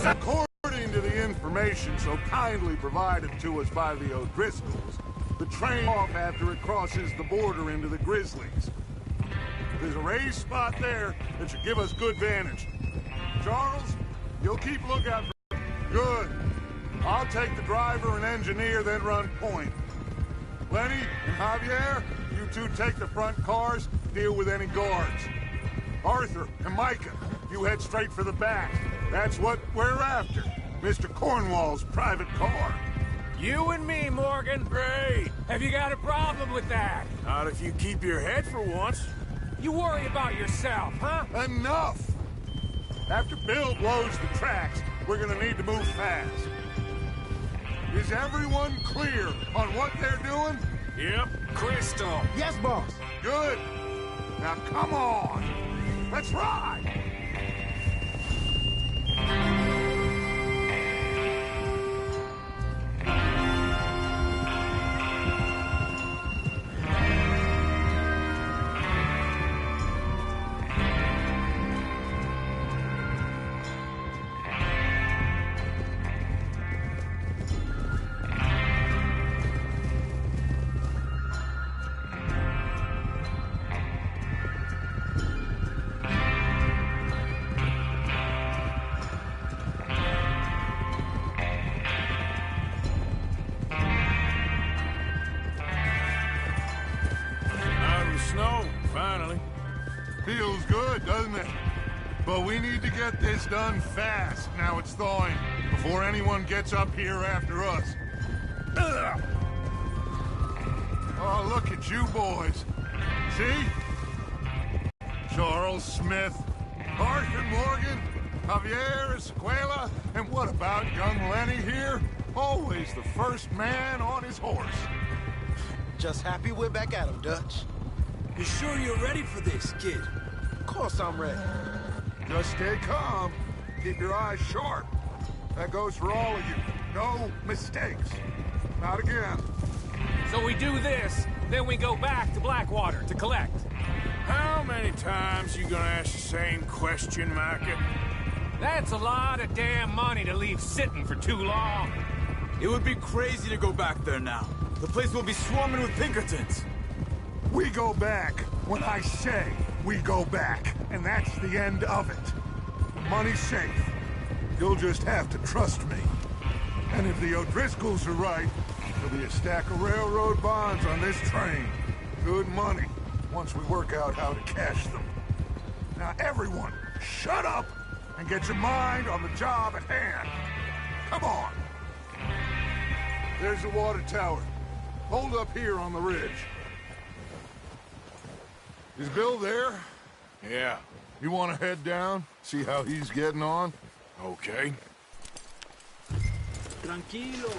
According to the information so kindly provided to us by the O'Driscolls, the train off after it crosses the border into the Grizzlies. There's a raised spot there that should give us good vantage. Charles, you'll keep lookout for... Good. I'll take the driver and engineer, then run point. Lenny and Javier, you two take the front cars, deal with any guards. Arthur and Micah, you head straight for the back. That's what we're after. Mr. Cornwall's private car. You and me, Morgan. Great. Have you got a problem with that? Not if you keep your head for once. You worry about yourself, huh? Enough! After Bill blows the tracks, we're gonna need to move fast. Is everyone clear on what they're doing? Yep. Crystal. Yes, boss. Good. Now come on. Let's ride! Feels good, doesn't it? But we need to get this done fast, now it's thawing, before anyone gets up here after us. Ugh. Oh, look at you boys. See? Charles Smith, Arthur Morgan, Javier Escuela, and what about young Lenny here? Always the first man on his horse. Just happy we're back at him, Dutch. You sure you're ready for this, kid? Of course I'm ready. Just stay calm. Keep your eyes sharp. That goes for all of you. No mistakes. Not again. So we do this, then we go back to Blackwater to collect. How many times you gonna ask the same question, Micah? That's a lot of damn money to leave sitting for too long. It would be crazy to go back there now. The place will be swarming with Pinkertons. We go back when I say we go back, and that's the end of it. The money's safe. You'll just have to trust me. And if the O'Driscolls are right, there'll be a stack of railroad bonds on this train. Good money, once we work out how to cash them. Now everyone, shut up and get your mind on the job at hand. Come on. There's the water tower. Hold up here on the ridge. Is Bill there? Yeah. You want to head down? See how he's getting on? Okay. Tranquilo.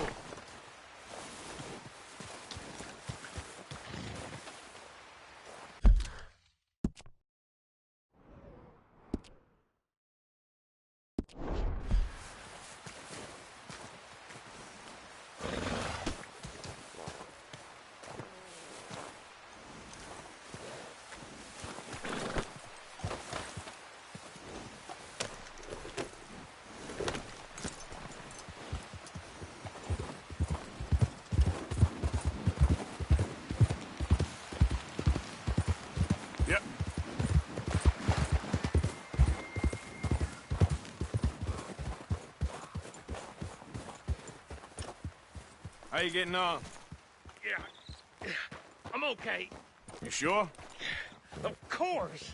Yep. How you getting on? Yeah, I'm okay. You sure? Of course.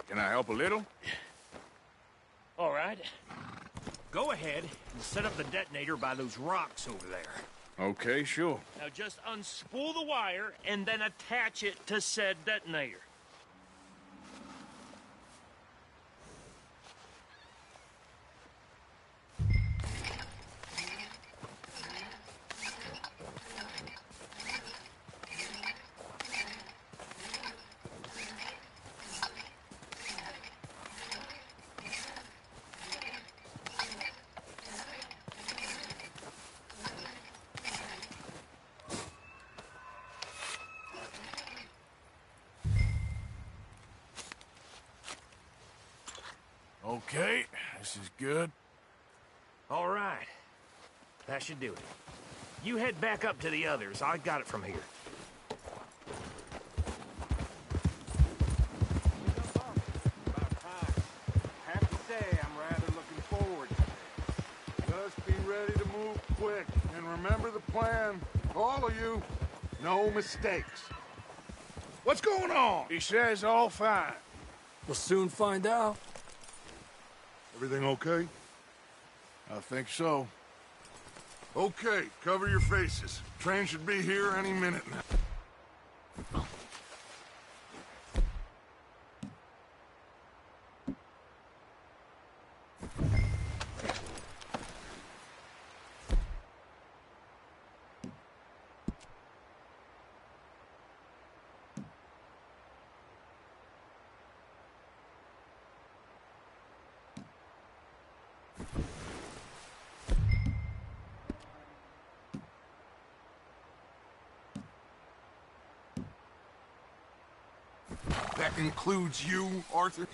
Can I help a little? All right. Go ahead and set up the detonator by those rocks over there. Okay, sure. Now just unspool the wire and then attach it to said detonator. Okay, this is good. All right. That should do it. You head back up to the others. I got it from here. Have to say, I'm rather looking forward to it. Just be ready to move quick. And remember the plan. All of you. No mistakes. What's going on? He says all fine. We'll soon find out. Everything okay? I think so. Okay, cover your faces. Train should be here any minute now. That includes you, Arthur?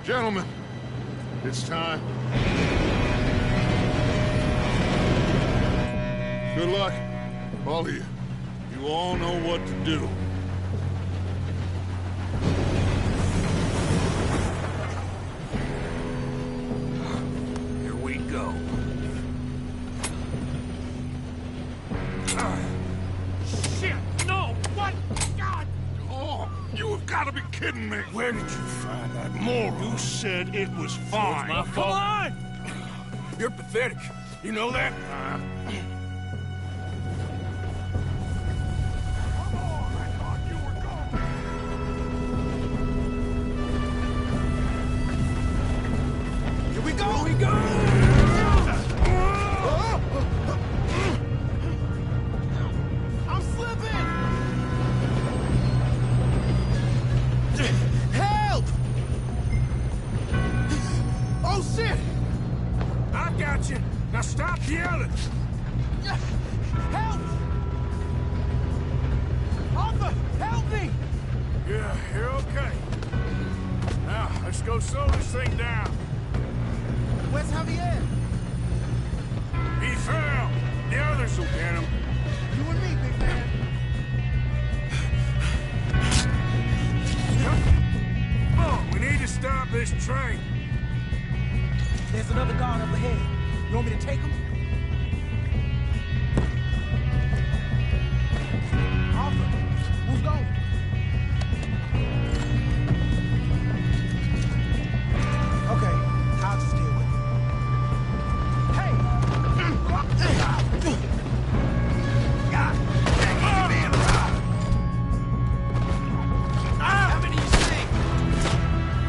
Gentlemen, it's time. Good luck, all of you. You all know what to do. Here we go. Shit! No! What? God! Oh, you have got to be kidding me. Where did you find that moron? You said it was fine. My fault. Come on! You're pathetic. You know that? Here we go! Here we go! I'm slipping! Help! Oh, shit! I got you. Now stop yelling. Help! Arthur, help me! Yeah, you're okay. Now, let's go slow this thing down. Where's Javier? He fell. The others will get him. You and me, big man. Oh, we need to stop this train. There's another guard up ahead. You want me to take him? Arthur, who's going? Okay, I'll just deal with it. Hey! How many you see?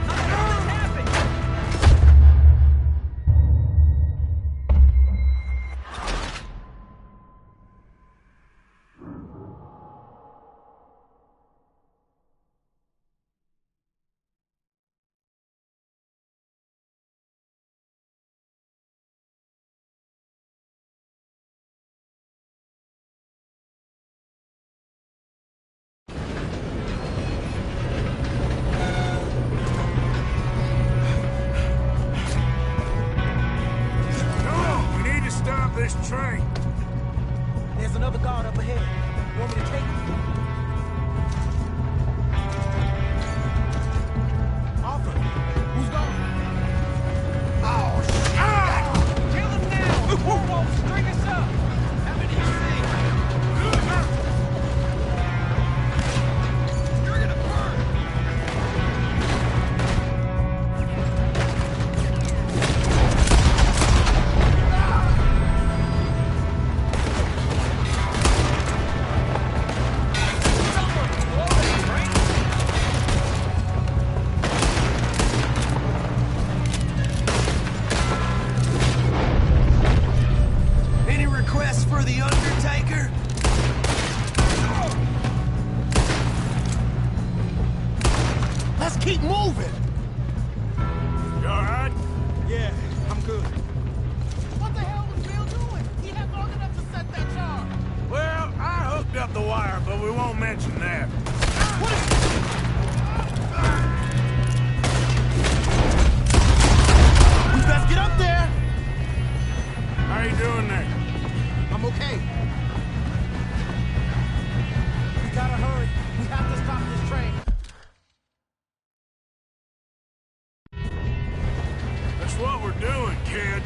What's happened? This train. There's another guard up ahead. You want me to take him? Arthur, who's going? Oh, shit! Kill him now! Whoa, string us up! How many you see? You're gonna burn! For the Undertaker? Let's keep moving! You alright? Yeah, I'm good. What the hell was Bill doing? He had long enough to set that charge. Well, I hooked up the wire, but we won't mention that. What is... you doing there? I'm okay. We gotta hurry. We have to stop this train. That's what we're doing, kid.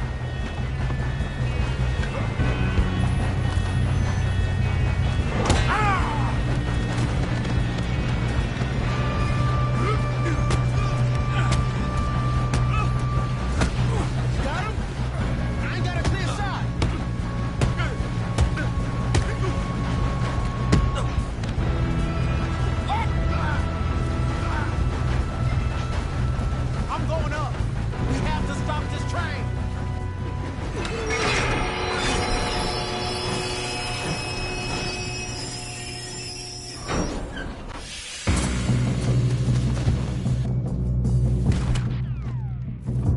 Got him? I ain't got a clear shot. I'm going up. We have to stop this train.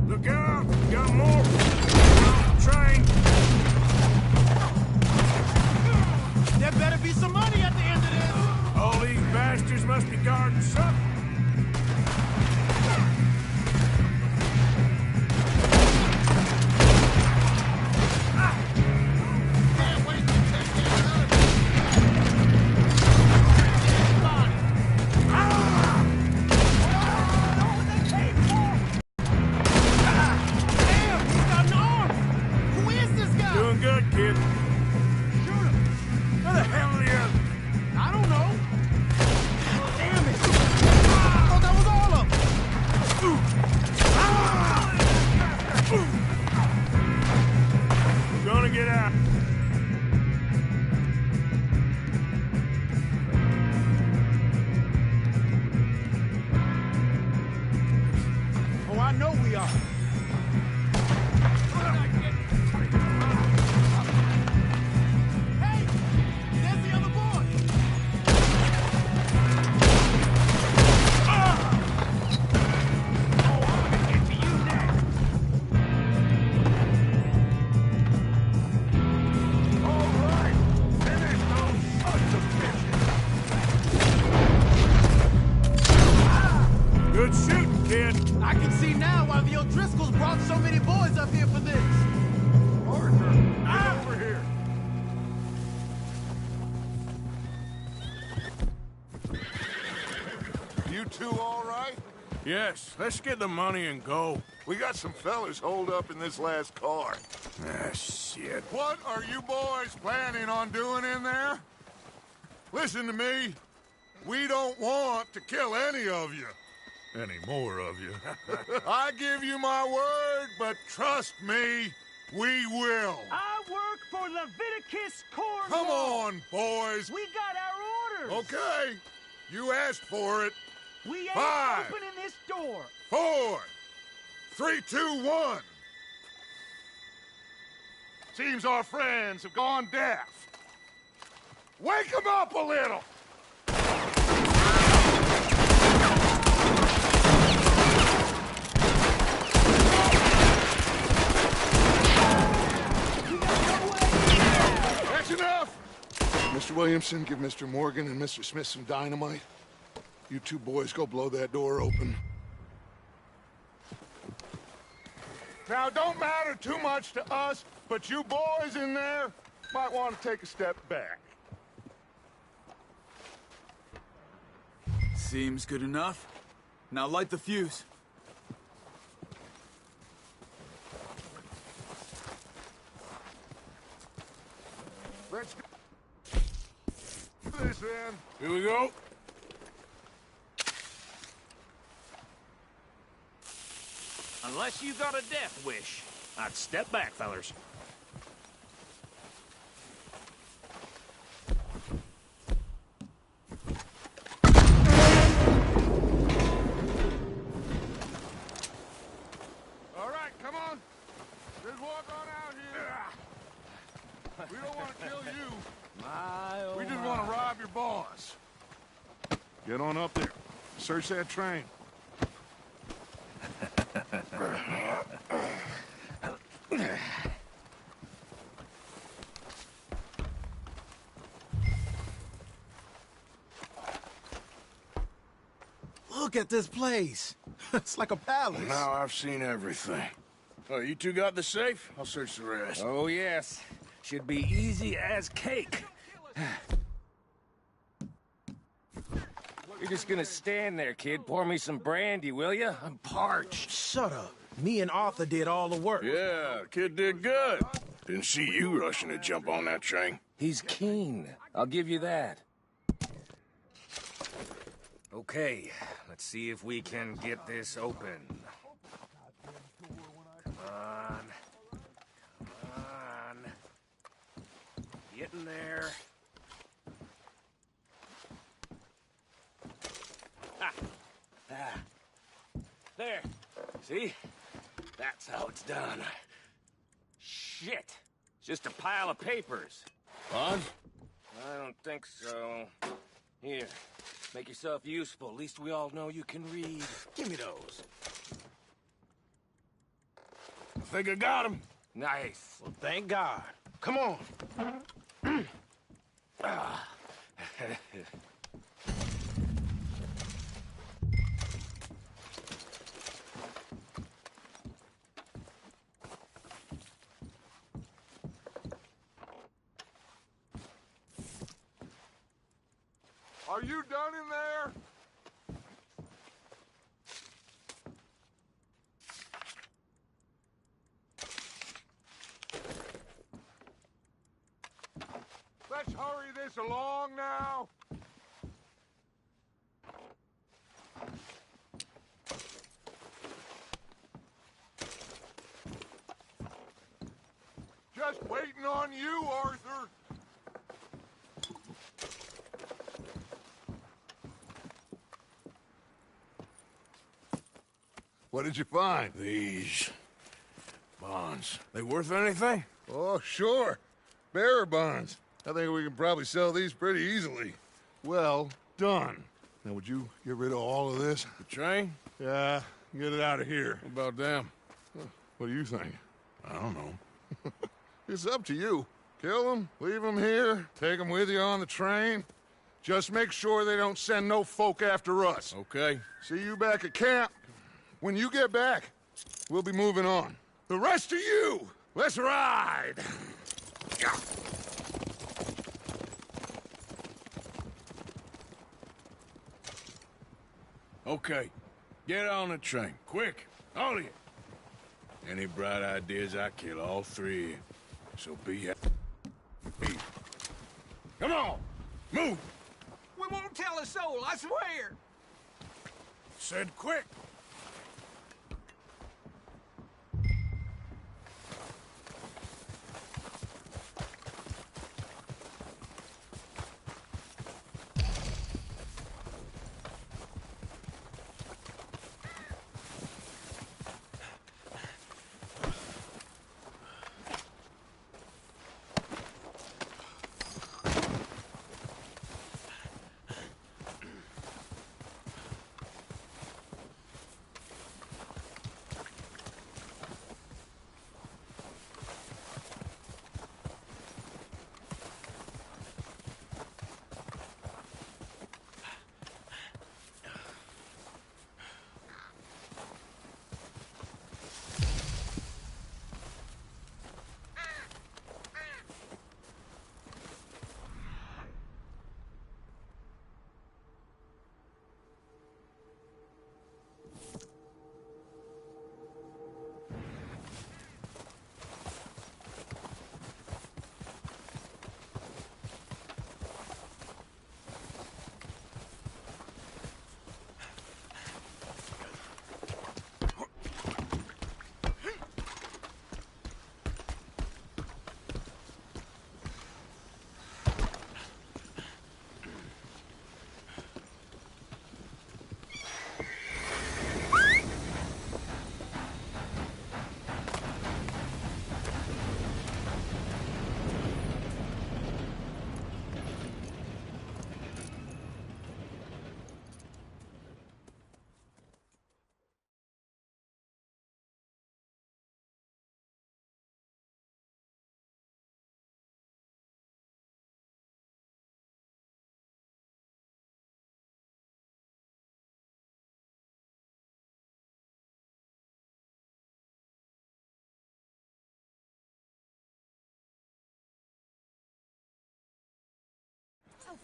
Look out! Got more! Train! There better be some money at the end of this. All these bastards must be guarding something. Can't wait to take that Damn, he's got an arm. Who is this guy? Doing good, kid. Shoot him. Where the hell are the others? I don't know. Damn it. I thought that was all of them. We're gonna get out. Oh, I know we are. Hey, there's the other boy. Good shooting, kid. I can see now why the O'Driscolls brought so many boys up here for this. Arthur, get over here. You two all right? Yes, let's get the money and go. We got some fellas holed up in this last car. Ah, shit. What are you boys planning on doing in there? Listen to me. We don't want to kill any of you. Any more of you. I give you my word, but trust me, we will. I work for Leviticus Cornwall. Come on, boys. We got our orders. Okay. You asked for it. We ain't 5, opening this door. 4, 3, 2, 1. Seems our friends have gone deaf. Wake them up a little. That's enough. Mr. Williamson, give Mr. Morgan and Mr. Smith some dynamite. You two boys go blow that door open. Now, it don't matter too much to us, but you boys in there might want to take a step back. Seems good enough. Now light the fuse. Let's do this then. Here we go. Unless you got a death wish, I'd step back, fellers. All right, come on. Just walk on out here. We don't want to kill you. We just want to rob your boss. Get on up there. Search that train. Look at this place. It's like a palace. Now I've seen everything. Oh, you two got the safe? I'll search the rest. Oh, yes. Should be easy as cake. You're just gonna stand there, kid. Pour me some brandy, will you? I'm parched. Shut up. Me and Arthur did all the work. Yeah, kid did good. Didn't see you rushing to jump on that train. He's keen. I'll give you that. Okay, let's see if we can get this open. Come on. Come on. Get in there. There. See? That's how it's done. Shit. It's just a pile of papers. Bonds? I don't think so. Here. Make yourself useful. At least we all know you can read. Give me those. I think I got him. Nice. Well, thank God. Come on. Are you done in there? Let's hurry this along now. Just waiting on you, Arthur. What did you find? These bonds. They worth anything? Oh, sure. Bearer bonds. I think we can probably sell these pretty easily. Well done. Now, would you get rid of all of this? The train? Yeah, get it out of here. What about them? What do you think? I don't know. It's up to you. Kill them, leave them here, take them with you on the train. Just make sure they don't send no folk after us. Okay. See you back at camp. When you get back, we'll be moving on. The rest of you, let's ride! Okay. Get on the train. Quick. All of you. Any bright ideas, I kill all three of you. So be happy. Come on! Move! We won't tell a soul, I swear! Said quick!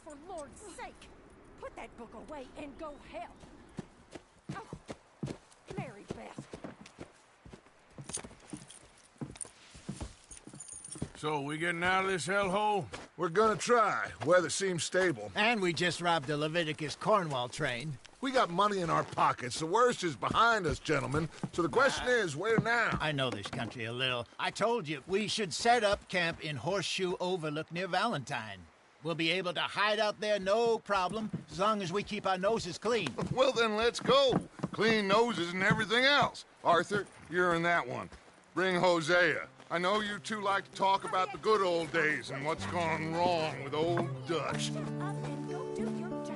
for Lord's sake! Put that book away and go help! Oh, Mary Beth. So, we getting out of this hellhole? We're gonna try. Weather seems stable. And we just robbed a Leviticus Cornwall train. We got money in our pockets. The worst is behind us, gentlemen. So the question is, where now? I know this country a little. I told you, we should set up camp in Horseshoe Overlook near Valentine. We'll be able to hide out there, no problem, as long as we keep our noses clean. Well, then let's go. Clean noses and everything else. Arthur, you're in that one. Bring Hosea. I know you two like to talk about the good old days and what's gone wrong with old Dutch. Shut up and go do your job.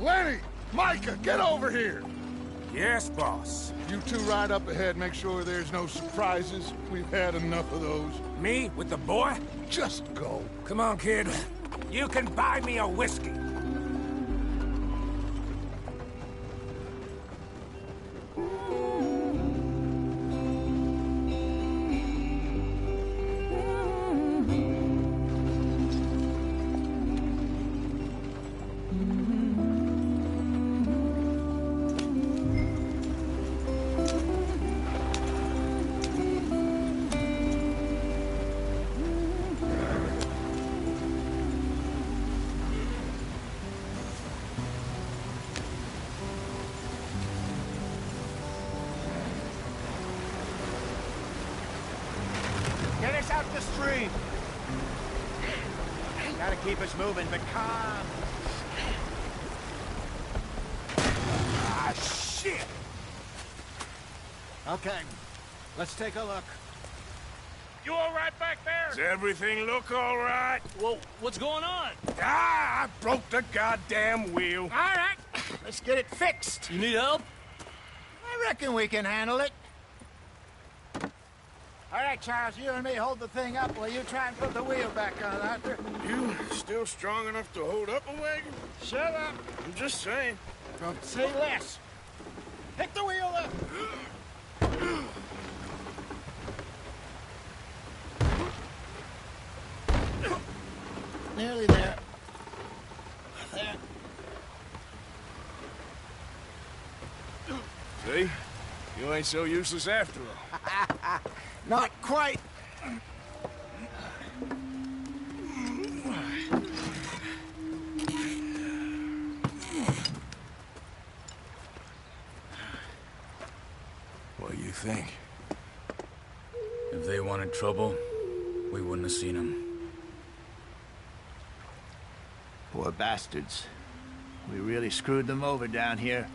Lenny! Micah, get over here! Yes, boss. You two ride up ahead, make sure there's no surprises. We've had enough of those. Me with the boy? Just go. Come on, kid. You can buy me a whiskey. Get us out the stream. Gotta keep us moving, but calm. Ah, shit! Okay, let's take a look. You all right back there? Does everything look all right? Well, what's going on? Ah, I broke the goddamn wheel. All right, let's get it fixed. You need help? I reckon we can handle it. All right, Charles, you and me hold the thing up while you try and put the wheel back on, Arthur. You still strong enough to hold up a wagon? Shut up. I'm just saying. Don't say less. Pick the wheel up. Nearly there. There. See? You ain't so useless after all. Not quite. What do you think? If they wanted trouble, we wouldn't have seen them. Poor bastards. We really screwed them over down here.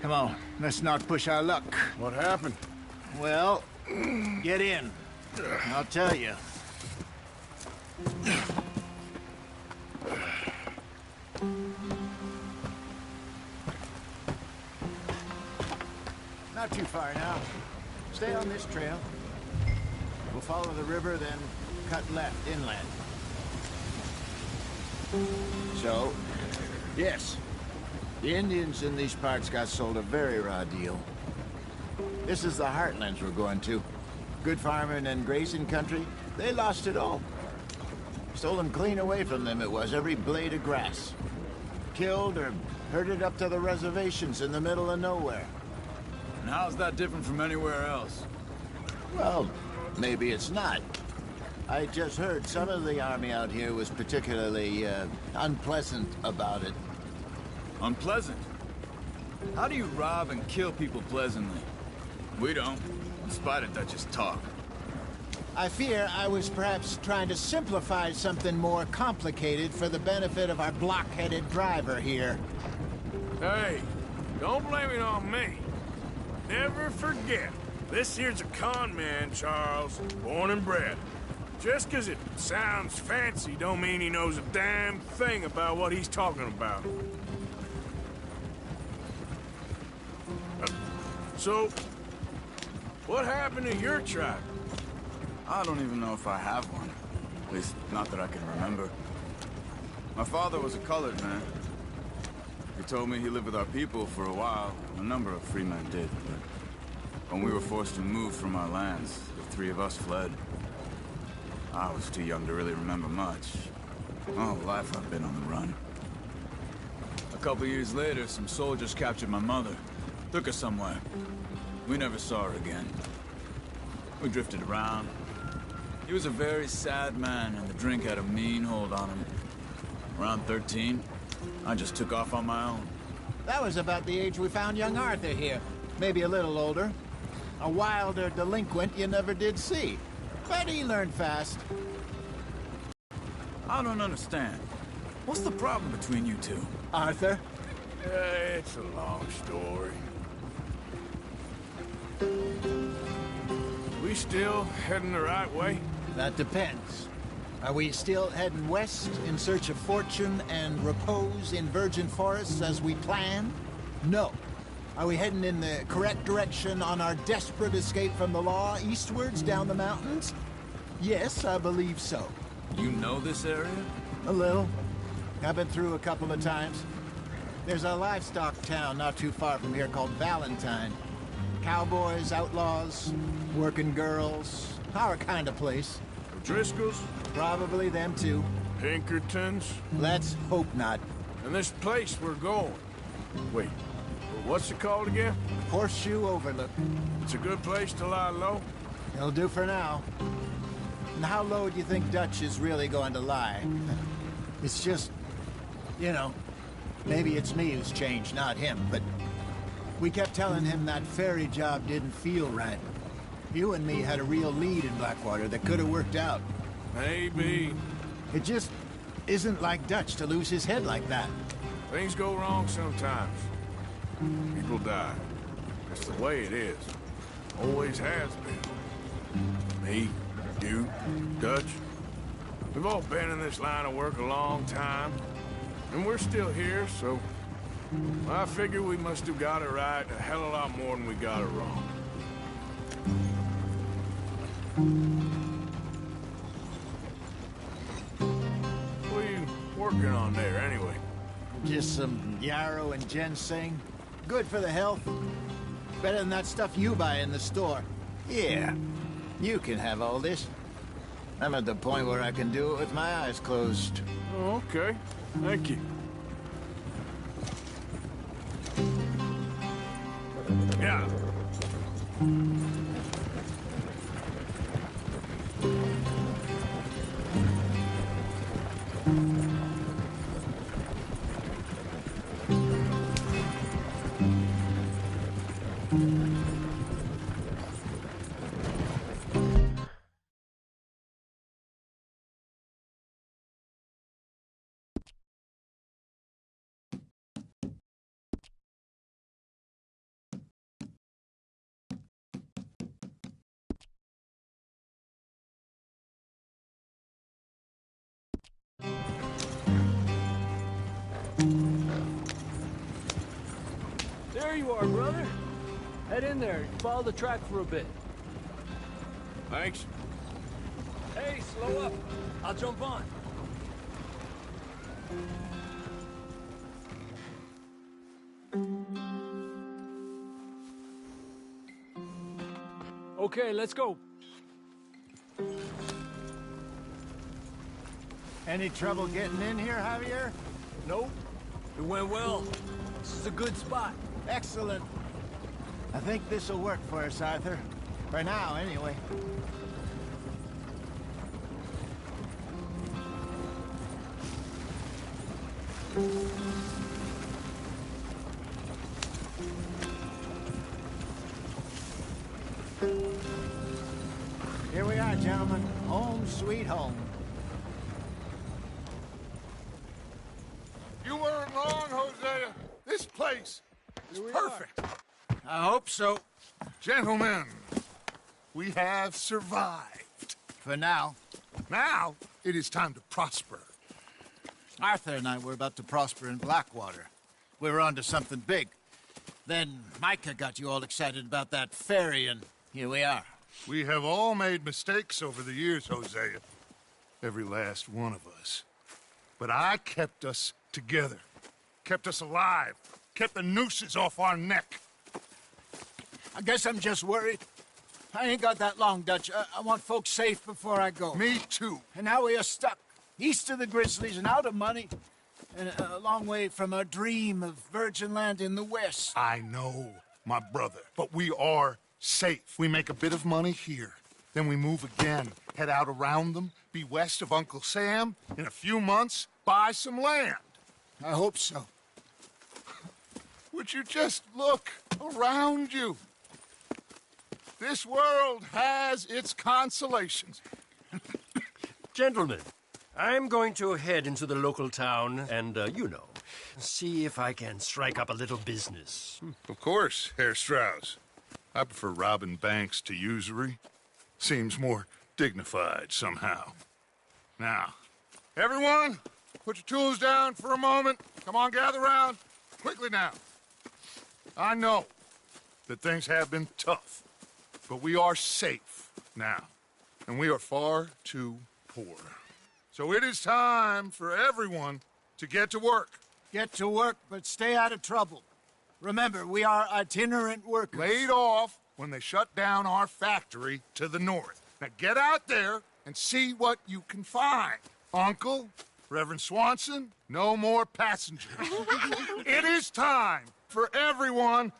Come on, let's not push our luck. What happened? Well, get in. I'll tell you. Not too far now. Stay on this trail. We'll follow the river, then cut left inland. So, yes, the Indians in these parts got sold a very raw deal. This is the heartlands we're going to. Good farming and grazing country, they lost it all. Stolen clean away from them it was, every blade of grass. Killed or herded up to the reservations in the middle of nowhere. And how's that different from anywhere else? Well, maybe it's not. I just heard some of the army out here was particularly, unpleasant about it. Unpleasant? How do you rob and kill people pleasantly? We don't, in spite of Dutch's talk. I fear I was perhaps trying to simplify something more complicated for the benefit of our block-headed driver here. Hey, don't blame it on me. Never forget, this here's a con man, Charles, born and bred. Just 'cause it sounds fancy don't mean he knows a damn thing about what he's talking about. So, what happened to your tribe? I don't even know if I have one. At least, not that I can remember. My father was a colored man. He told me he lived with our people for a while. A number of free men did, but when we were forced to move from our lands, the three of us fled. I was too young to really remember much. My whole life I've been on the run. A couple years later, some soldiers captured my mother. Took her somewhere. We never saw her again. We drifted around. He was a very sad man, and the drink had a mean hold on him. Around 13, I just took off on my own. That was about the age we found young Arthur here. Maybe a little older. A wilder delinquent you never did see. But he learned fast. I don't understand. What's the problem between you two? Arthur? It's a long story. We still heading the right way? That depends. Are we still heading west in search of fortune and repose in virgin forests as we planned? No. Are we heading in the correct direction on our desperate escape from the law eastwards down the mountains? Yes, I believe so. You know this area? A little. I've been through a couple of times. There's a livestock town not too far from here called Valentine. Cowboys, outlaws, working girls, our kind of place. Driscoll's? Probably them too. Pinkertons? Let's hope not. And this place we're going. Wait, what's it called again? Horseshoe Overlook. It's a good place to lie low? It'll do for now. And how low do you think Dutch is really going to lie? It's just, you know, maybe it's me who's changed, not him, but we kept telling him that ferry job didn't feel right. You and me had a real lead in Blackwater that could have worked out. Maybe. It just isn't like Dutch to lose his head like that. Things go wrong sometimes. People die. It's the way it is. Always has been. Me, you, Dutch. We've all been in this line of work a long time. And we're still here, so I figure we must have got it right a hell of a lot more than we got it wrong. What are you working on there, anyway? Just some yarrow and ginseng. Good for the health. Better than that stuff you buy in the store. Yeah, you can have all this. I'm at the point where I can do it with my eyes closed. Oh, okay. Thank you. Yeah. There you are, brother. Head in there and follow the track for a bit. Thanks. Hey, slow up. I'll jump on. Okay, let's go. Any trouble getting in here, Javier? Nope. It went well. This is a good spot. Excellent. I think this'll work for us, Arthur. For now, anyway. Here we are, gentlemen. Home sweet home. You weren't wrong, Hosea. This place is perfect. I hope so. Gentlemen, we have survived. For now. Now, it is time to prosper. Arthur and I were about to prosper in Blackwater. We were onto something big. Then Micah got you all excited about that ferry, and here we are. We have all made mistakes over the years, Hosea. Every last one of us. But I kept us together. Kept us alive. Kept the nooses off our neck. I guess I'm just worried. I ain't got that long, Dutch. I want folks safe before I go. Me too. And now we are stuck. East of the Grizzlies and out of money. And a long way from our dream of virgin land in the west. I know, my brother. But we are safe. We make a bit of money here. Then we move again. Head out around them. Be west of Uncle Sam. In a few months, buy some land. I hope so. Would you just look around you? This world has its consolations. Gentlemen, I'm going to head into the local town and, you know, see if I can strike up a little business. Of course, Herr Strauss. I prefer robbing banks to usury. Seems more dignified somehow. Now, everyone, put your tools down for a moment. Come on, gather round. Quickly now. I know that things have been tough, but we are safe now, and we are far too poor. So it is time for everyone to get to work. Get to work, but stay out of trouble. Remember, we are itinerant workers. Laid off when they shut down our factory to the north. Now get out there and see what you can find. Uncle, Reverend Swanson, no more passengers. It is time for everyone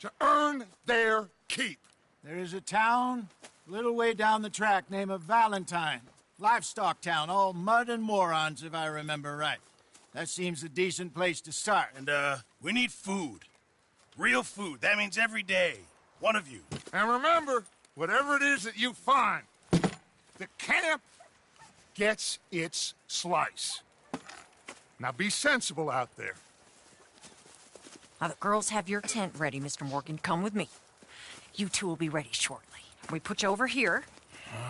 to earn their keep. There is a town a little way down the track named Valentine. Livestock town, all mud and morons, if I remember right. That seems a decent place to start. And, we need food. Real food. That means every day. One of you. And remember, whatever it is that you find, the camp gets its slice. Now be sensible out there. Now, the girls have your tent ready, Mr. Morgan. Come with me. You two will be ready shortly. We put you over here.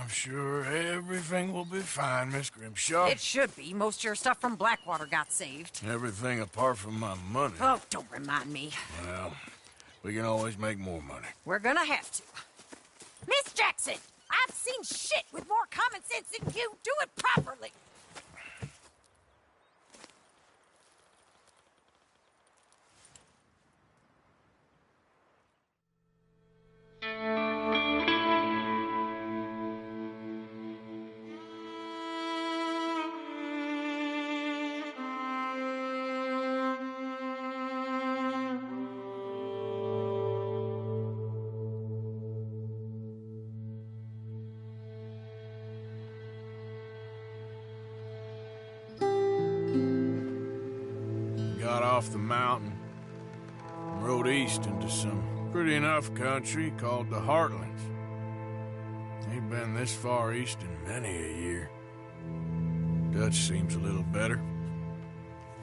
I'm sure everything will be fine, Miss Grimshaw. It should be. Most of your stuff from Blackwater got saved. Everything apart from my money. Oh, don't remind me. Well, we can always make more money. We're gonna have to. Miss Jackson, I've seen shit with more common sense than you. Do it properly. Got off the mountain and rode east into some pretty enough country called the Heartlands. Ain't been this far east in many a year. Dutch seems a little better.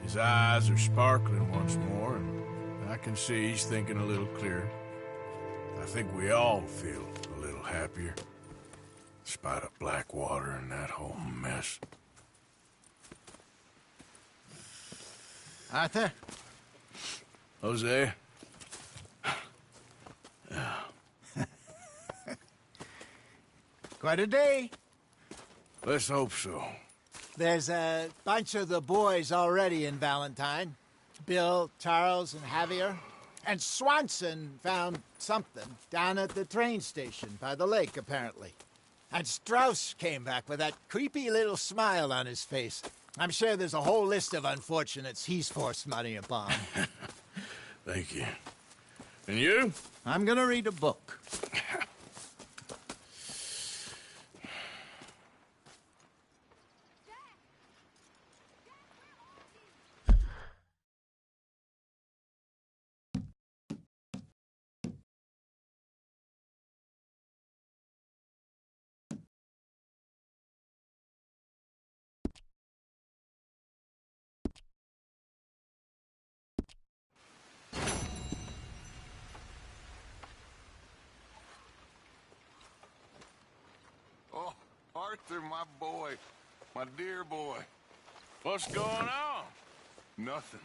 His eyes are sparkling once more, and I can see he's thinking a little clearer. I think we all feel a little happier, in spite of Blackwater and that whole mess. Arthur? Jose? Quite a day. Let's hope so. There's a bunch of the boys already in Valentine. Bill, Charles, and Javier. And Swanson found something down at the train station by the lake, apparently. And Strauss came back with that creepy little smile on his face. I'm sure there's a whole list of unfortunates he's forced money upon. Thank you. And you? I'm gonna read a book. Arthur, my boy. My dear boy. What's going on? Nothing.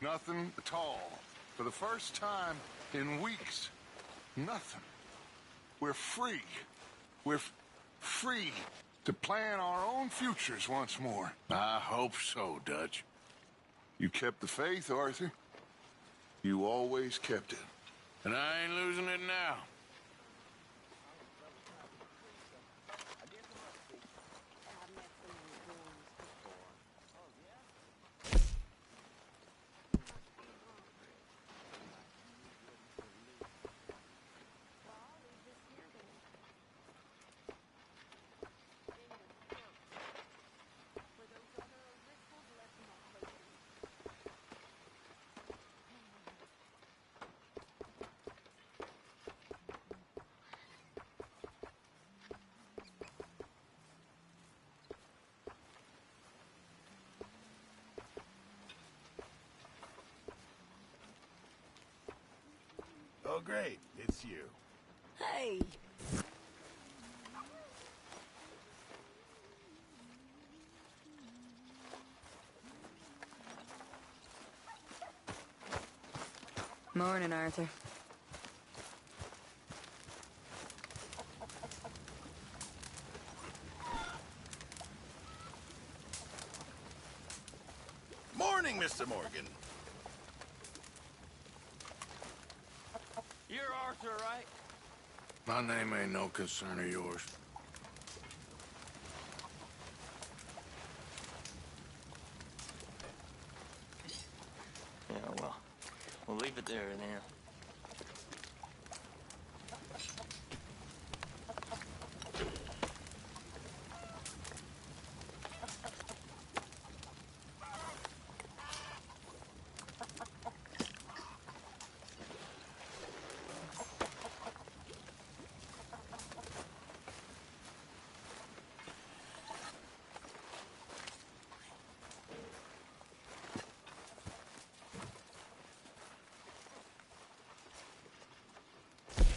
Nothing at all. For the first time in weeks. Nothing. We're free. We're free to plan our own futures once more. I hope so, Dutch. You kept the faith, Arthur. You always kept it. And I ain't losing it now. Oh, great. It's you. Hey. Morning, Arthur. Morning, Mr. Morgan. You're Arthur, right? My name ain't no concern of yours. Yeah, well, we'll leave it there then.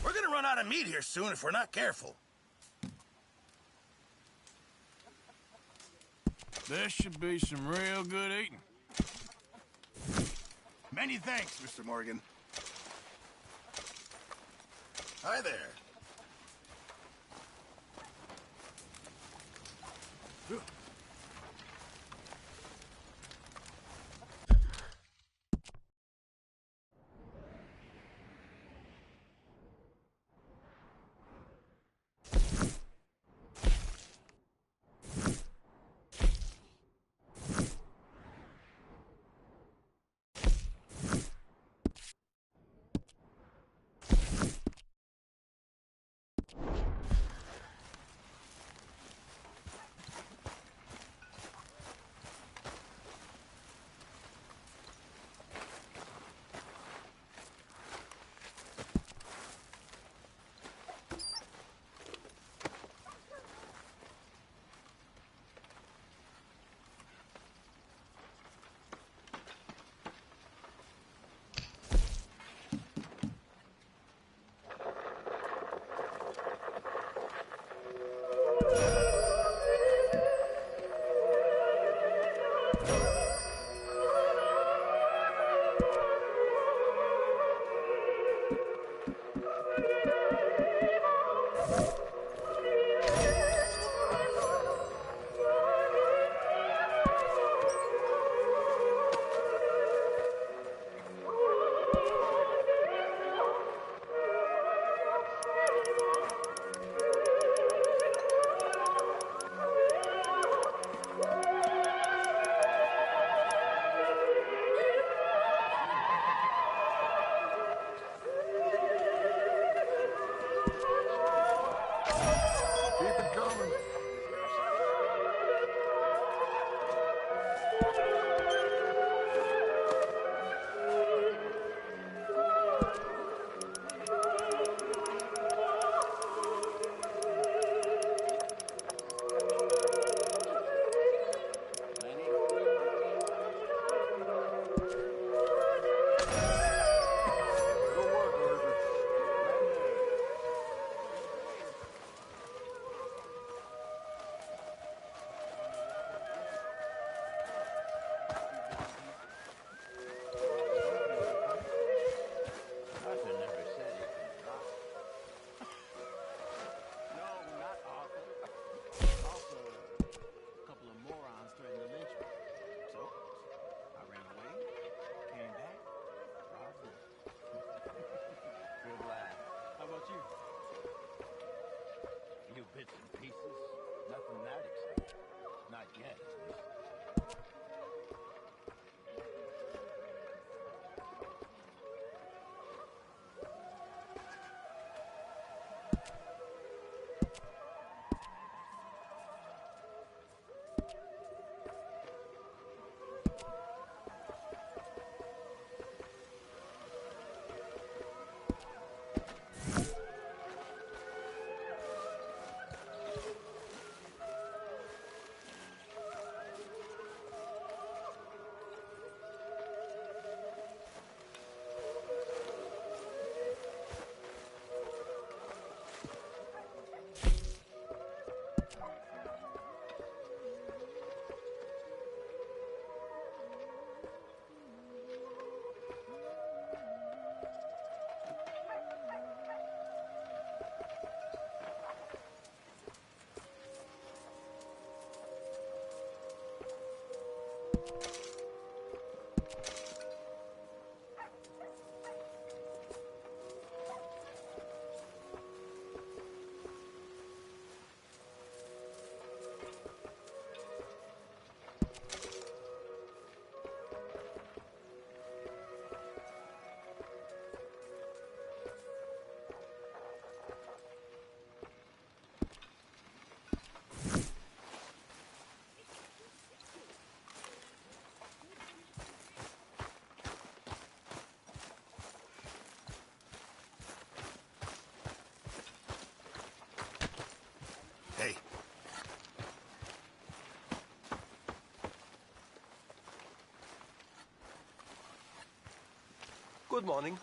We're gonna run out of meat here soon if we're not careful. There should be some real good eating. Many thanks, Mr. Morgan. Hi there. Not yet. Hey. Good morning.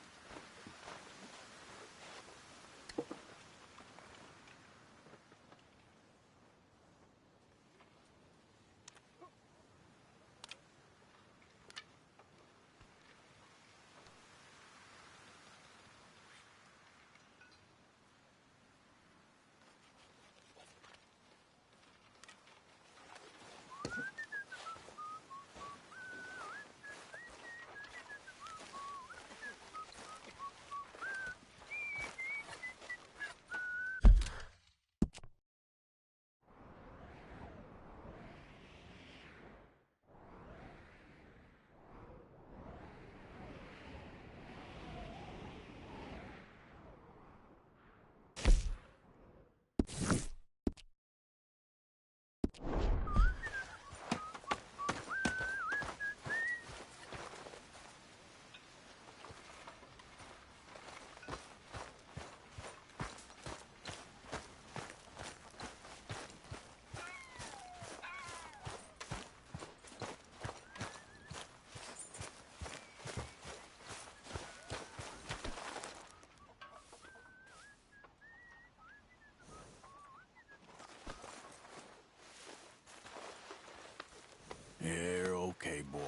You're okay, boy.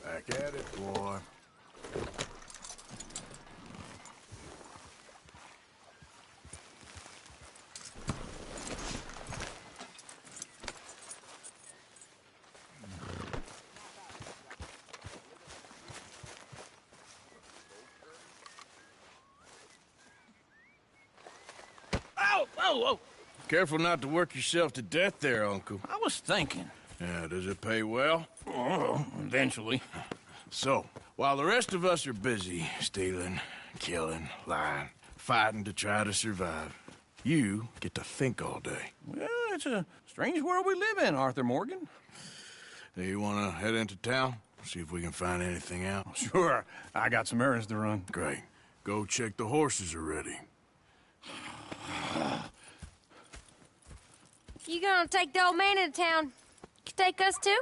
Back at it, boy. Ow! Whoa, whoa! Careful not to work yourself to death there, Uncle. I was thinking. Yeah, does it pay well? Oh, eventually. So, while the rest of us are busy stealing, killing, lying, fighting to try to survive, you get to think all day. Well, it's a strange world we live in, Arthur Morgan. Do you want to head into town? See if we can find anything out? Sure. I got some errands to run. Great. Go check the horses are ready. You gonna take the old man into town? You take us too?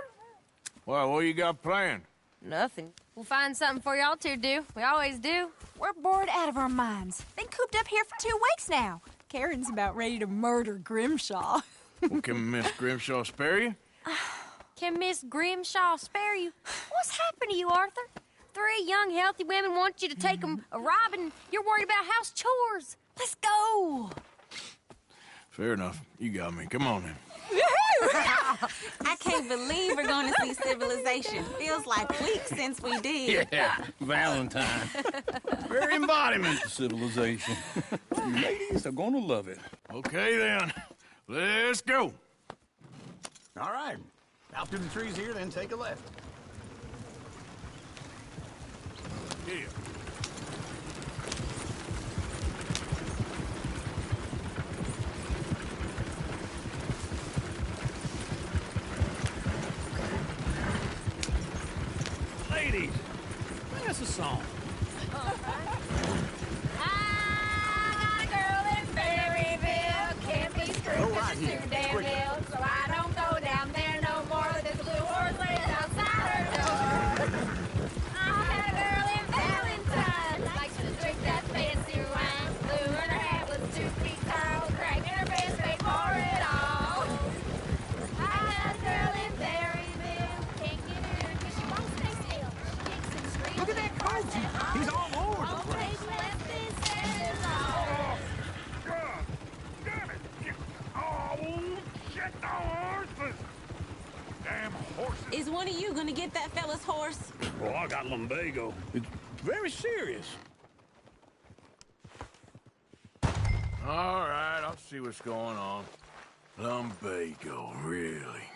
Well, what you got planned? Nothing. We'll find something for y'all to do. We always do. We're bored out of our minds. Been cooped up here for 2 weeks now. Karen's about ready to murder Grimshaw. Well, can Miss Grimshaw spare you? Can Miss Grimshaw spare you? What's happened to you, Arthur? three young, healthy women want you to take them a robbing. You're worried about house chores. Let's go. Fair enough. You got me. Come on, then. I can't believe we're going to see civilization. Feels like weeks since we did. Yeah, Valentine. Very embodiment of civilization. Ladies are gonna love it. Okay, then. Let's go. All right. Out through the trees here, then take a left. Here. Ladies, sing us a song. I got a girl in Berryville. Can't be screwed 'cause she's too damn ill. So I don't go down there no more. There's a blue horse laying outside her door. I got a girl in Valentine. Likes to drink that fancy wine. Blue in her hat with 2 feet tall. Crack in her best paid for it all. I got a girl in Berryville. Can't get her 'cause she won't stay still. She kicks and screams. Look at that coach. He's all over the place. God damn it! Oh, shit, the horses! Damn horses! Is one of you going to get that fella's horse? Oh, I got lumbago. It's very serious. All right, I'll see what's going on. Lumbago, really?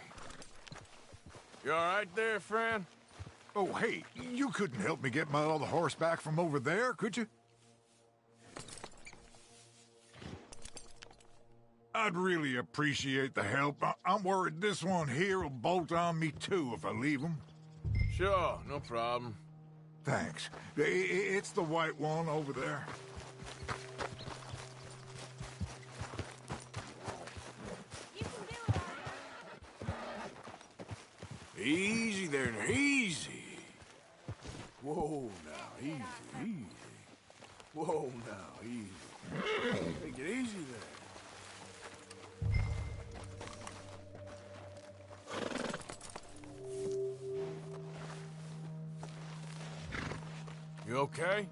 You all right there, friend? Oh, hey, you couldn't help me get my other horse back from over there, could you? I'd really appreciate the help. I'm worried this one here will bolt on me too if I leave him. Sure, no problem. Thanks. It's the white one over there. Easy there, easy. Whoa, now, easy, easy. Whoa, now, easy. Take it easy there. You okay?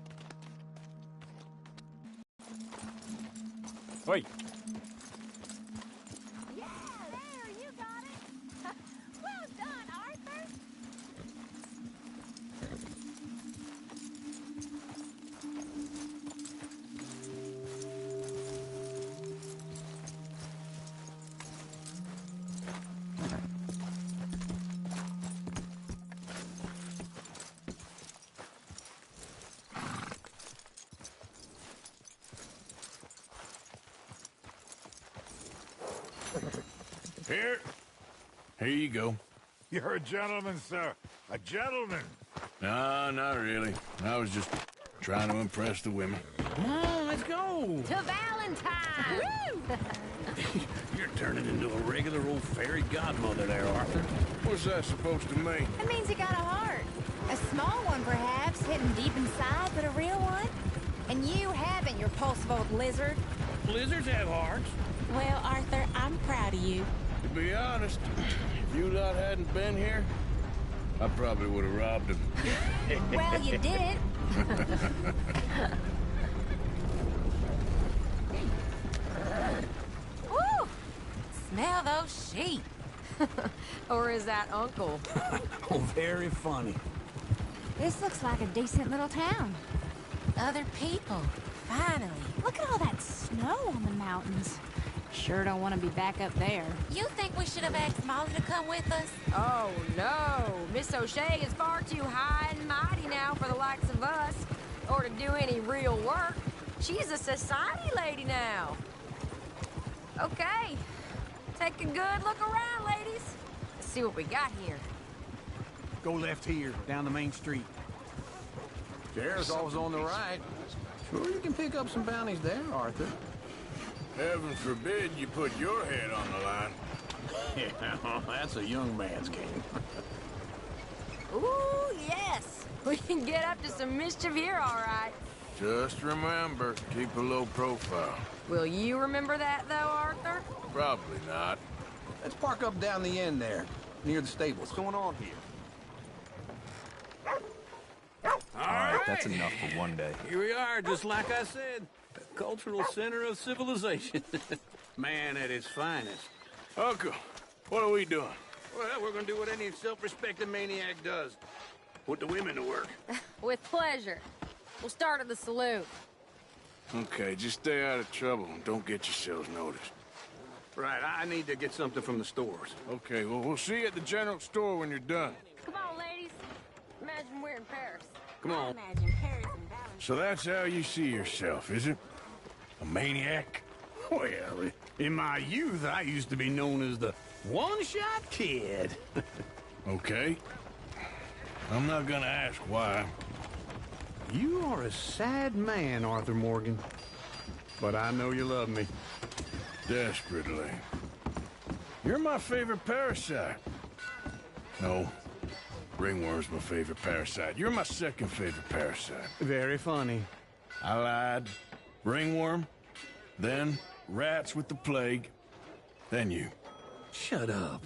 Wait. Yeah, there, you got it. Well done, Arthur. Here you go. You're a gentleman, sir. A gentleman. No, not really. I was just trying to impress the women. Come on, let's go. To Valentine! You're turning into a regular old fairy godmother there, Arthur. What's that supposed to mean? It means you got a heart. A small one, perhaps, hidden deep inside, but a real one. And you haven't, you repulsive old lizard. Lizards have hearts. Well, Arthur, I'm proud of you. To be honest, if you lot hadn't been here, I probably would have robbed him. Well, you did. Woo! Smell those sheep. Or is that Uncle? Oh, very funny. This looks like a decent little town. Other people. Finally. Look at all that snow on the mountains. Sure don't want to be back up there. You think we should have asked Molly to come with us? Oh, no. Miss O'Shea is far too high and mighty now for the likes of us, or to do any real work. She's a society lady now. Okay. Take a good look around, ladies. Let's see what we got here. Go left here, down the main street. Sheriff's always on the right. Sure, you can pick up some bounties there, Arthur. Heaven forbid you put your head on the line. Yeah, that's a young man's game. Ooh, yes. We can get up to some mischief here, all right. Just remember, keep a low profile. Will you remember that, though, Arthur? Probably not. Let's park up down the end there, near the stables. What's going on here? That's enough for one day. Here we are, just like I said. The cultural center of civilization. Man at its finest. Uncle, what are we doing? Well, we're gonna do what any self-respecting maniac does. Put the women to work. With pleasure. We'll start at the saloon. Okay, just stay out of trouble and don't get yourselves noticed. Right, I need to get something from the stores. Okay, well, we'll see you at the general store when you're done. Come on, ladies. Imagine we're in Paris. Come on. Imagine Paris and Valentine. So that's how you see yourself, is it? A maniac? Well, in my youth, I used to be known as the one-shot kid. Okay. I'm not gonna ask why. You are a sad man, Arthur Morgan. But I know you love me. Desperately. You're my favorite parasite. No. Ringworm's my favorite parasite. You're my second favorite parasite. Very funny. I lied. Ringworm, then rats with the plague, then you. Shut up.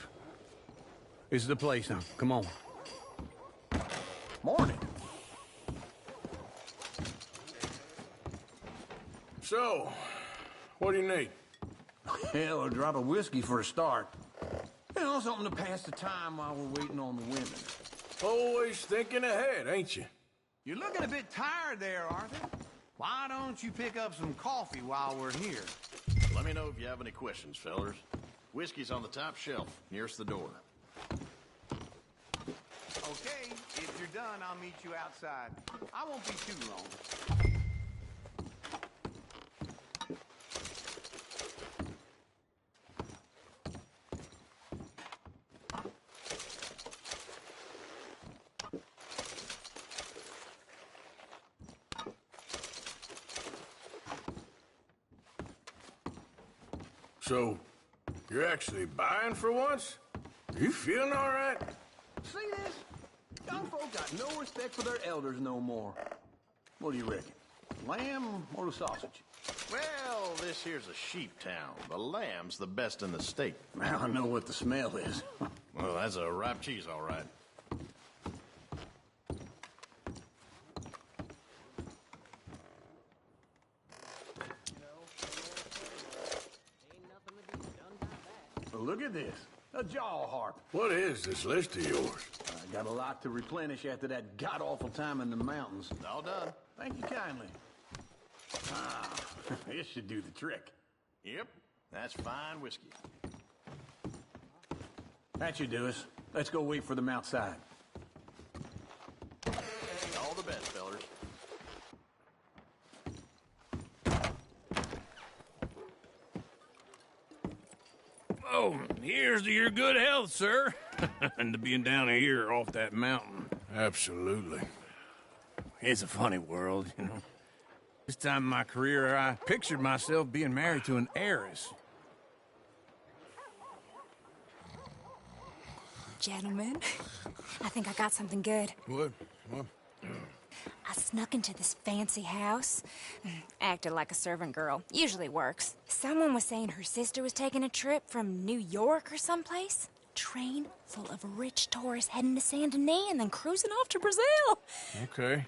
This is the place now. Come on. Morning. So, what do you need? Hell, a drop of whiskey for a start. You know, something to pass the time while we're waiting on the women. Always thinking ahead, ain't you? You're looking a bit tired there, Arthur. Why don't you pick up some coffee while we're here? Let me know if you have any questions, fellers. Whiskey's on the top shelf, nearest the door. Okay, if you're done, I'll meet you outside. I won't be too long. So, you're actually buying for once? You feeling all right? See this? Young folk got no respect for their elders no more. What do you reckon? Lamb or the sausage? Well, this here's a sheep town. The lamb's the best in the state. Now I know what the smell is. Well, that's a ripe cheese, all right. Look at this. A jaw harp. What is this list of yours? I got a lot to replenish after that god-awful time in the mountains. All done. Thank you kindly. Ah, this should do the trick. Yep, that's fine whiskey. That should do us. Let's go wait for them outside. All the best, fellers. Oh, here's to your good health, sir. And to being down here off that mountain. Absolutely. It's a funny world, you know. This time in my career, I pictured myself being married to an heiress. Gentlemen, I think I got something good. What? I snuck into this fancy house. Acted like a servant girl. Usually works. Someone was saying her sister was taking a trip from New York or someplace. Train full of rich tourists heading to Saint Denis and then cruising off to Brazil. Okay.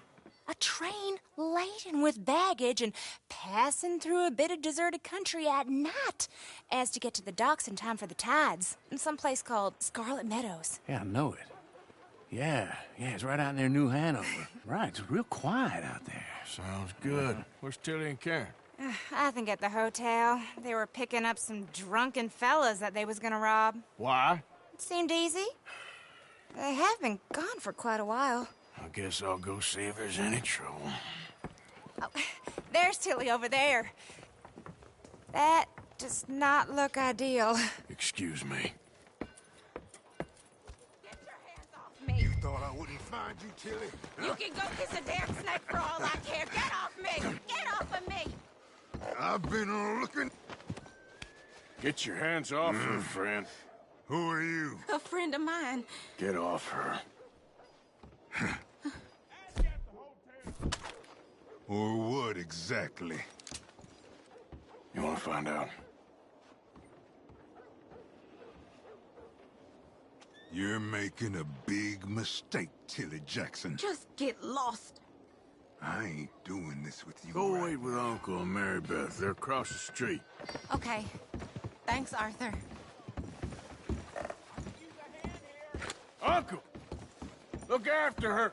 A train laden with baggage and passing through a bit of deserted country at night as to get to the docks in time for the tides in some place called Scarlet Meadows. Yeah, I know it. Yeah, it's right out near New Hanover. Right, it's real quiet out there. Sounds good. Where's Tilly and Karen? I think at the hotel. They were picking up some drunken fellas that they was gonna rob. Why? It seemed easy. They have been gone for quite a while. I guess I'll go see if there's any trouble. Oh, there's Tilly over there. That does not look ideal. Excuse me. You thought I wouldn't find you, Tilly? You can go kiss a damn snake for all I care. Get off me! Get off of me! I've been looking... Get your hands off her, friend. Who are you? A friend of mine. Get off her. Or what exactly? You want to find out? You're making a big mistake, Tilly Jackson. Just get lost. I ain't doing this with you. Go wait with Uncle and Mary Beth. They're across the street. Okay. Thanks, Arthur. Uncle! Look after her.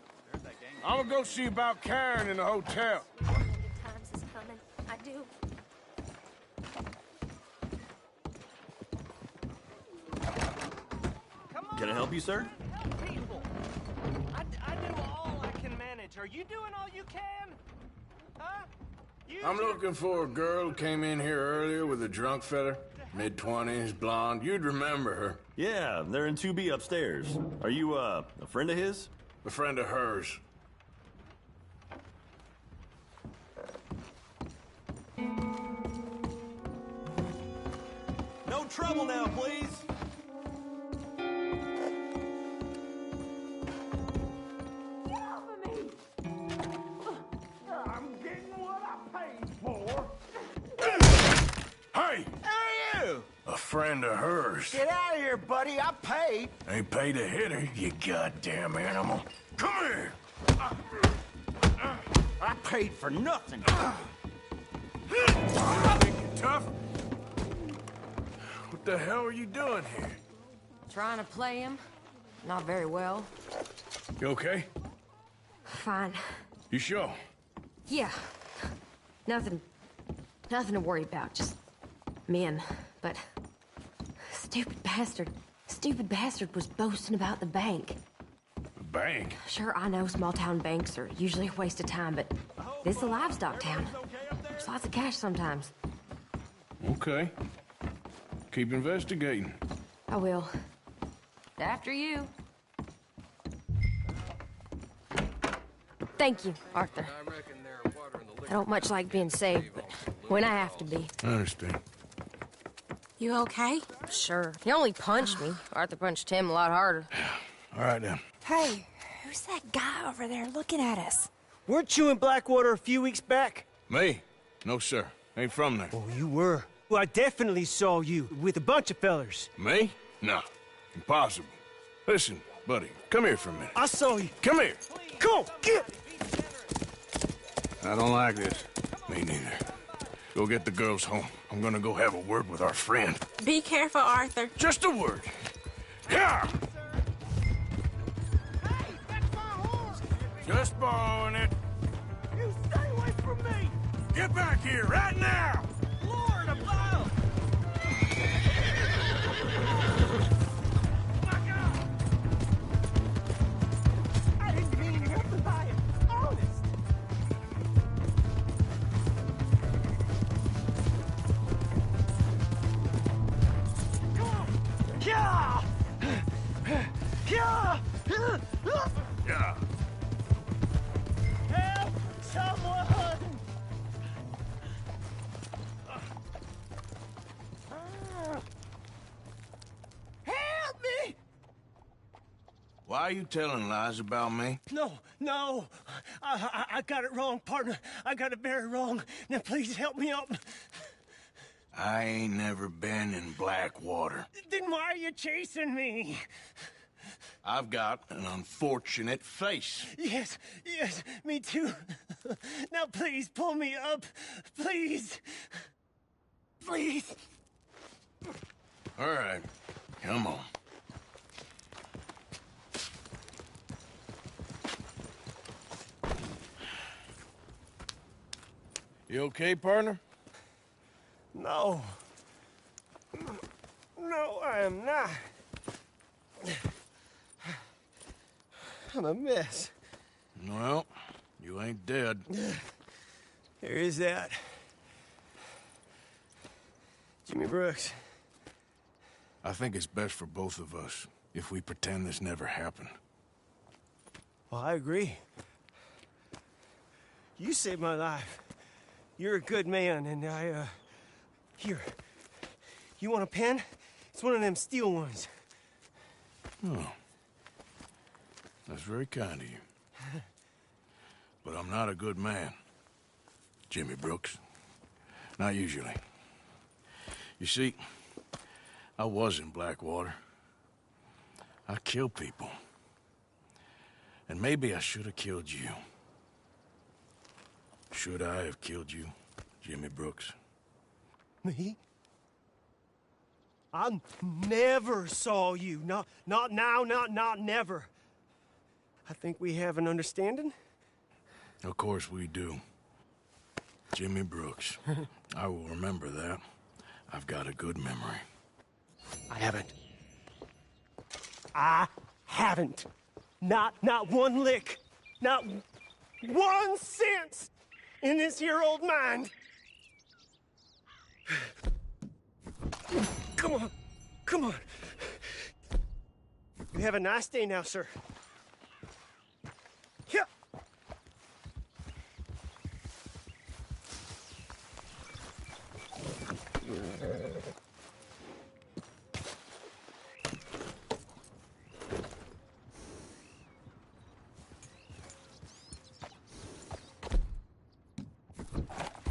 I'm gonna go see about Karen in the hotel. Times is coming. I do. Can I help you, sir? People. I do all I can manage. Are you doing all you can? Huh? I'm looking for a girl who came in here earlier with a drunk fella. Mid-20s, blonde. You'd remember her. Yeah, they're in 2B upstairs. Are you, a friend of his? A friend of hers. No trouble now, please. I'm getting what I paid for. Hey! Who are you? A friend of hers. Get out of here, buddy. I paid. Ain't paid to hit her, you goddamn animal. Come here! I paid for nothing. You think you're tough? What the hell are you doing here? Trying to play him. Not very well. You okay? Fine. You sure? Yeah. Nothing to worry about. Just men. But stupid bastard was boasting about the bank. The bank? Sure, I know small town banks are usually a waste of time, but this is a livestock town. There's lots of cash sometimes. Okay. Keep investigating. I will. After you. Thank you, Arthur. I don't much like being saved, but when I have to be. I understand. You okay? Sure. He only punched me. Arthur punched him a lot harder. All right, then. Hey, who's that guy over there looking at us? Weren't you in Blackwater a few weeks back? Me? No, sir. Ain't from there. Oh, you were. Well, I definitely saw you with a bunch of fellers. Me? No. Impossible. Listen, buddy, come here for a minute. I saw you. Come here. Come on, get! I don't like this. Me neither. Go get the girls home. I'm gonna go have a word with our friend. Be careful, Arthur. Just a word. Yeah! Hey, that's my horse. Just borrowing it. You stay away from me. Get back here right now! Lord above. I didn't mean nothing by it. Honest. Come on. Yeah. Yeah. Yeah. Help someone. Help me. Why are you telling lies about me? No. I got it wrong, partner. I got it very wrong. Now, please help me up. I ain't never been in Blackwater. Then why are you chasing me? I've got an unfortunate face. Yes, me too. Now, please, pull me up. Please. Please. All right, come on. You okay, partner? No. No, I am not. I'm a mess. Well, you ain't dead. There is that. Jimmy Brooks. I think it's best for both of us if we pretend this never happened. Well, I agree. You saved my life. You're a good man, and here. You want a pen? It's one of them steel ones. Oh. That's very kind of you. But I'm not a good man, Jimmy Brooks. Not usually. You see, I was in Blackwater. I killed people. And maybe I should have killed you. Should I have killed you, Jimmy Brooks? Me? I never saw you. Not now, not never. I think we have an understanding. Of course we do. Jimmy Brooks. I will remember that. I've got a good memory. I haven't. Not one lick. Not 1 cent in this here old mind. Come on. You have a nice day now, sir. Here.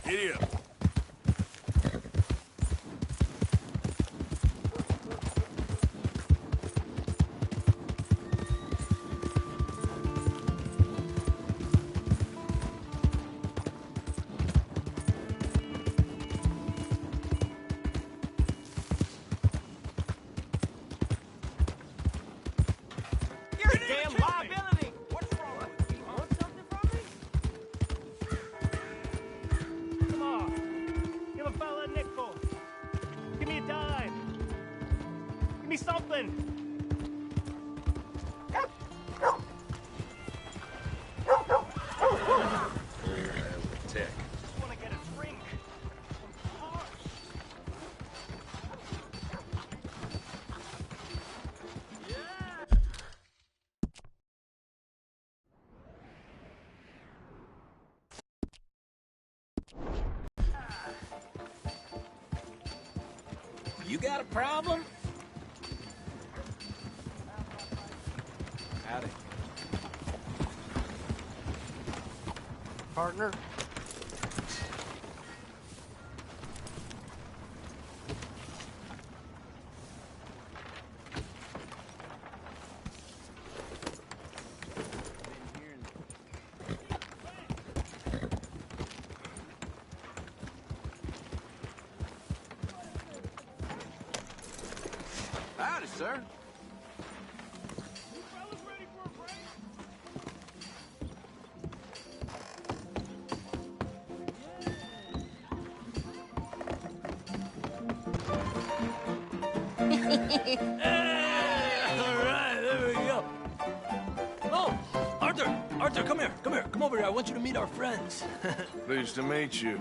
Giddy up. You're a damn liability. What's wrong with you? Want something from me? Come on. Give a fella a nickel. Give me a dime. Give me something. Tick. I want to get a drink. You got a problem? Howdy. Partner? Howdy, sir. Alright, there we go. Oh, Arthur, come here. Come over here. I want you to meet our friends. Pleased to meet you.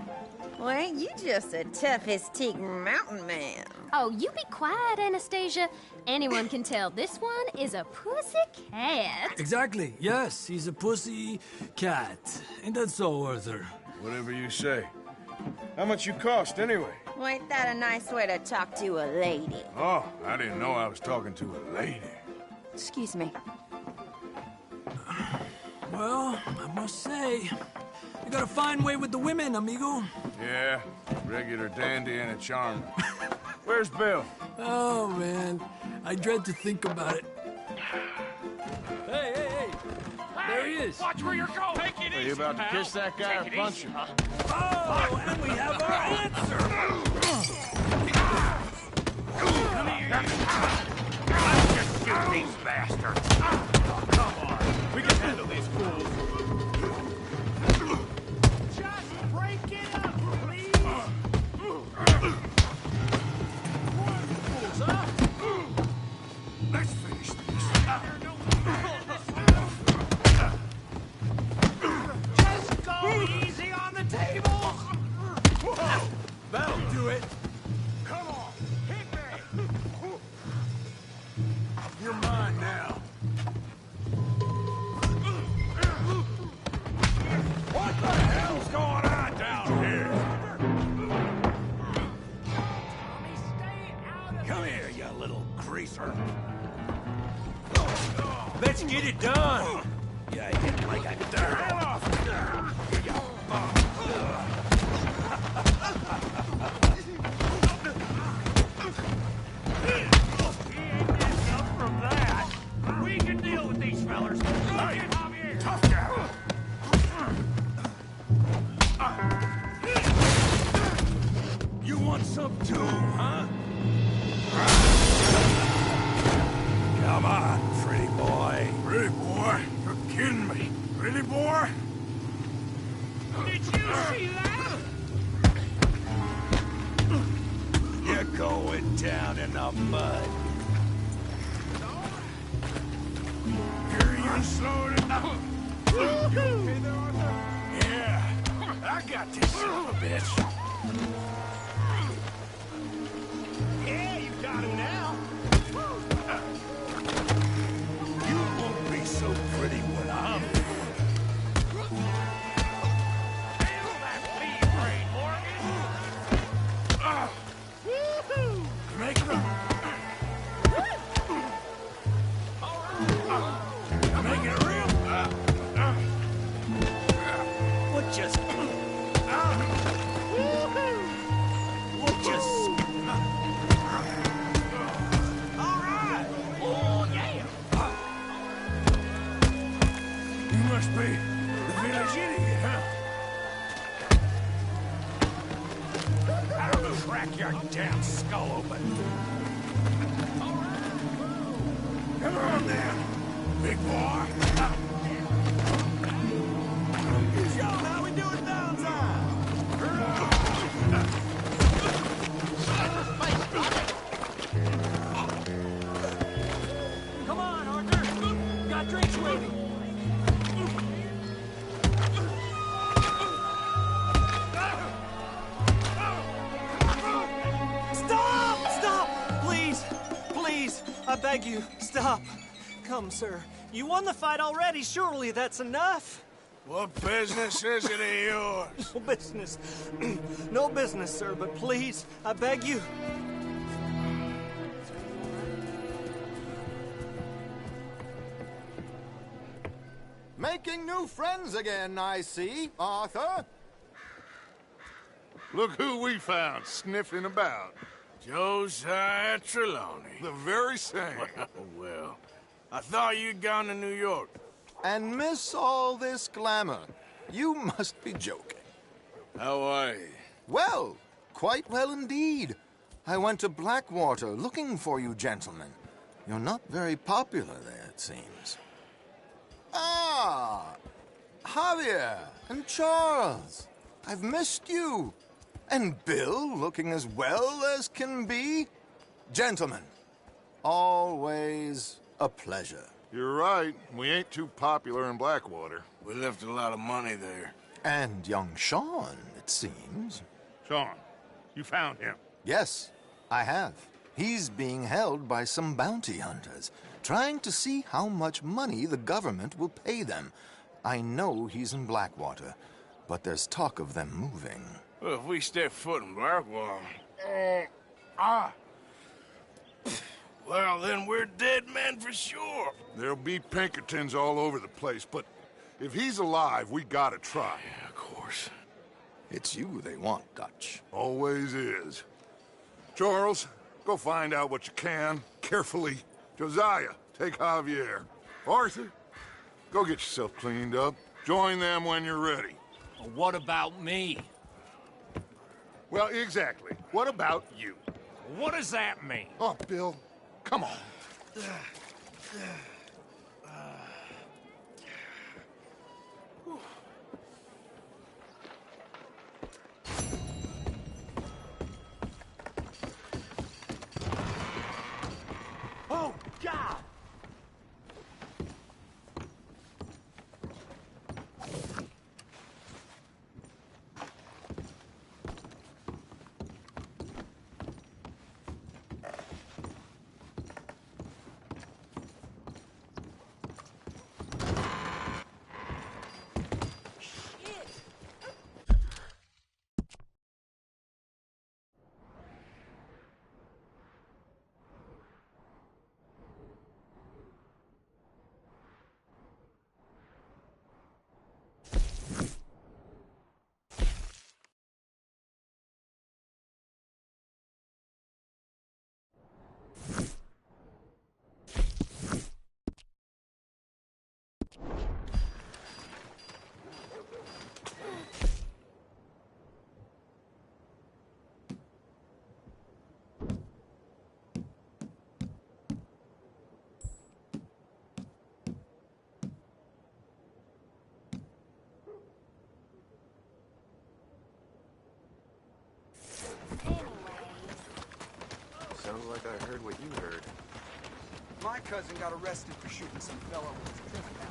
Well, ain't you just a tough-as-teak mountain man? Oh, you be quiet, Anastasia. Anyone can tell this one is a pussy cat. Exactly. Yes, he's a pussy cat. Ain't that so, Arthur? Whatever you say. How much you cost, anyway? Well, ain't that a nice way to talk to a lady? Oh, I didn't know I was talking to a lady. Excuse me. Well, I must say, you got a fine way with the women, amigo. Yeah, regular dandy and a charmer. Where's Bill? Oh, man. I dread to think about it. Hey! There he is. Watch where you're going. Take it Are easy, you about to pal. kiss that guy or Take it punch easy, him? huh? Oh, and we have our answer. Come here, you. Let's just shoot these bastards. Oh, come on. We can handle these fools. Just break it up, please. Fools, huh? Let's finish this. Just go easy on the tables. Whoa! That'll do it. Come on, hit me! You're mine now. Really, boy? Did you see that? You're going down in the mud. You're slowing it down. You okay there, Arthur? Yeah, I got this son of a bitch. Yeah, you got him now. You won't be so pretty when I'm Feel that bee brain, Morgan. Woohoo! Make it up. Make it real. What just... What just... All right. Oh, yeah. You must be the village idiot, huh? I'll crack your damn skull open. Come on, then, big boy. Show how we do it downtime. Come on, Arthur. Got drinks waiting. Stop! Stop! Please! Please! I beg you, stop. Come, sir. You won the fight already. Surely that's enough. What business is it of yours? No business. No business, sir, but please, I beg you. Making new friends again, I see, Arthur. Look who we found sniffing about. Josiah Trelawney. The very same. Well, I thought you'd gone to New York. And miss all this glamour. You must be joking. How are you? Well, quite well indeed. I went to Blackwater looking for you gentlemen. You're not very popular there, it seems. Ah, Javier and Charles. I've missed you. And Bill looking as well as can be. Gentlemen, always a pleasure. You're right. We ain't too popular in Blackwater. We left a lot of money there. And young Sean, it seems. Sean, you found him? Yes, I have. He's being held by some bounty hunters, trying to see how much money the government will pay them. I know he's in Blackwater, but there's talk of them moving. Well, if we step foot in Blackwater... Well, then we're dead men for sure. There'll be Pinkertons all over the place, but if he's alive, we gotta try. Yeah, of course. It's you they want, Dutch. Always is. Charles, go find out what you can, carefully. Josiah, take Javier. Arthur, go get yourself cleaned up. Join them when you're ready. Well, what about me? Well, exactly. What about you? What does that mean? Oh, Bill, come on. Oh, God! like I heard what you heard. My cousin got arrested for shooting some fellow who was trespassing.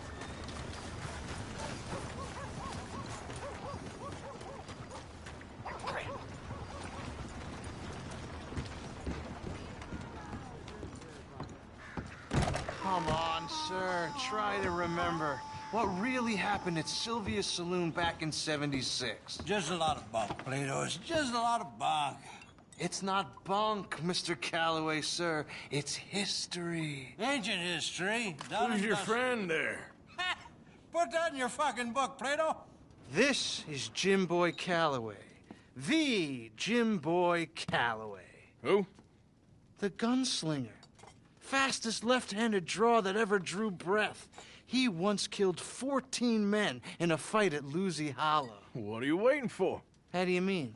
Come on, sir. Try to remember. What really happened at Sylvia's Saloon back in '76? Just a lot of bunk, Plato. It's just a lot of bunk. It's not bunk, Mr. Calloway, sir. It's history. Ancient history. Who's your friend there? Put that in your fucking book, Plato. This is Jim Boy Calloway. The Jim Boy Calloway. Who? The gunslinger. Fastest left-handed draw that ever drew breath. He once killed 14 men in a fight at Lucy Hollow. What are you waiting for? How do you mean?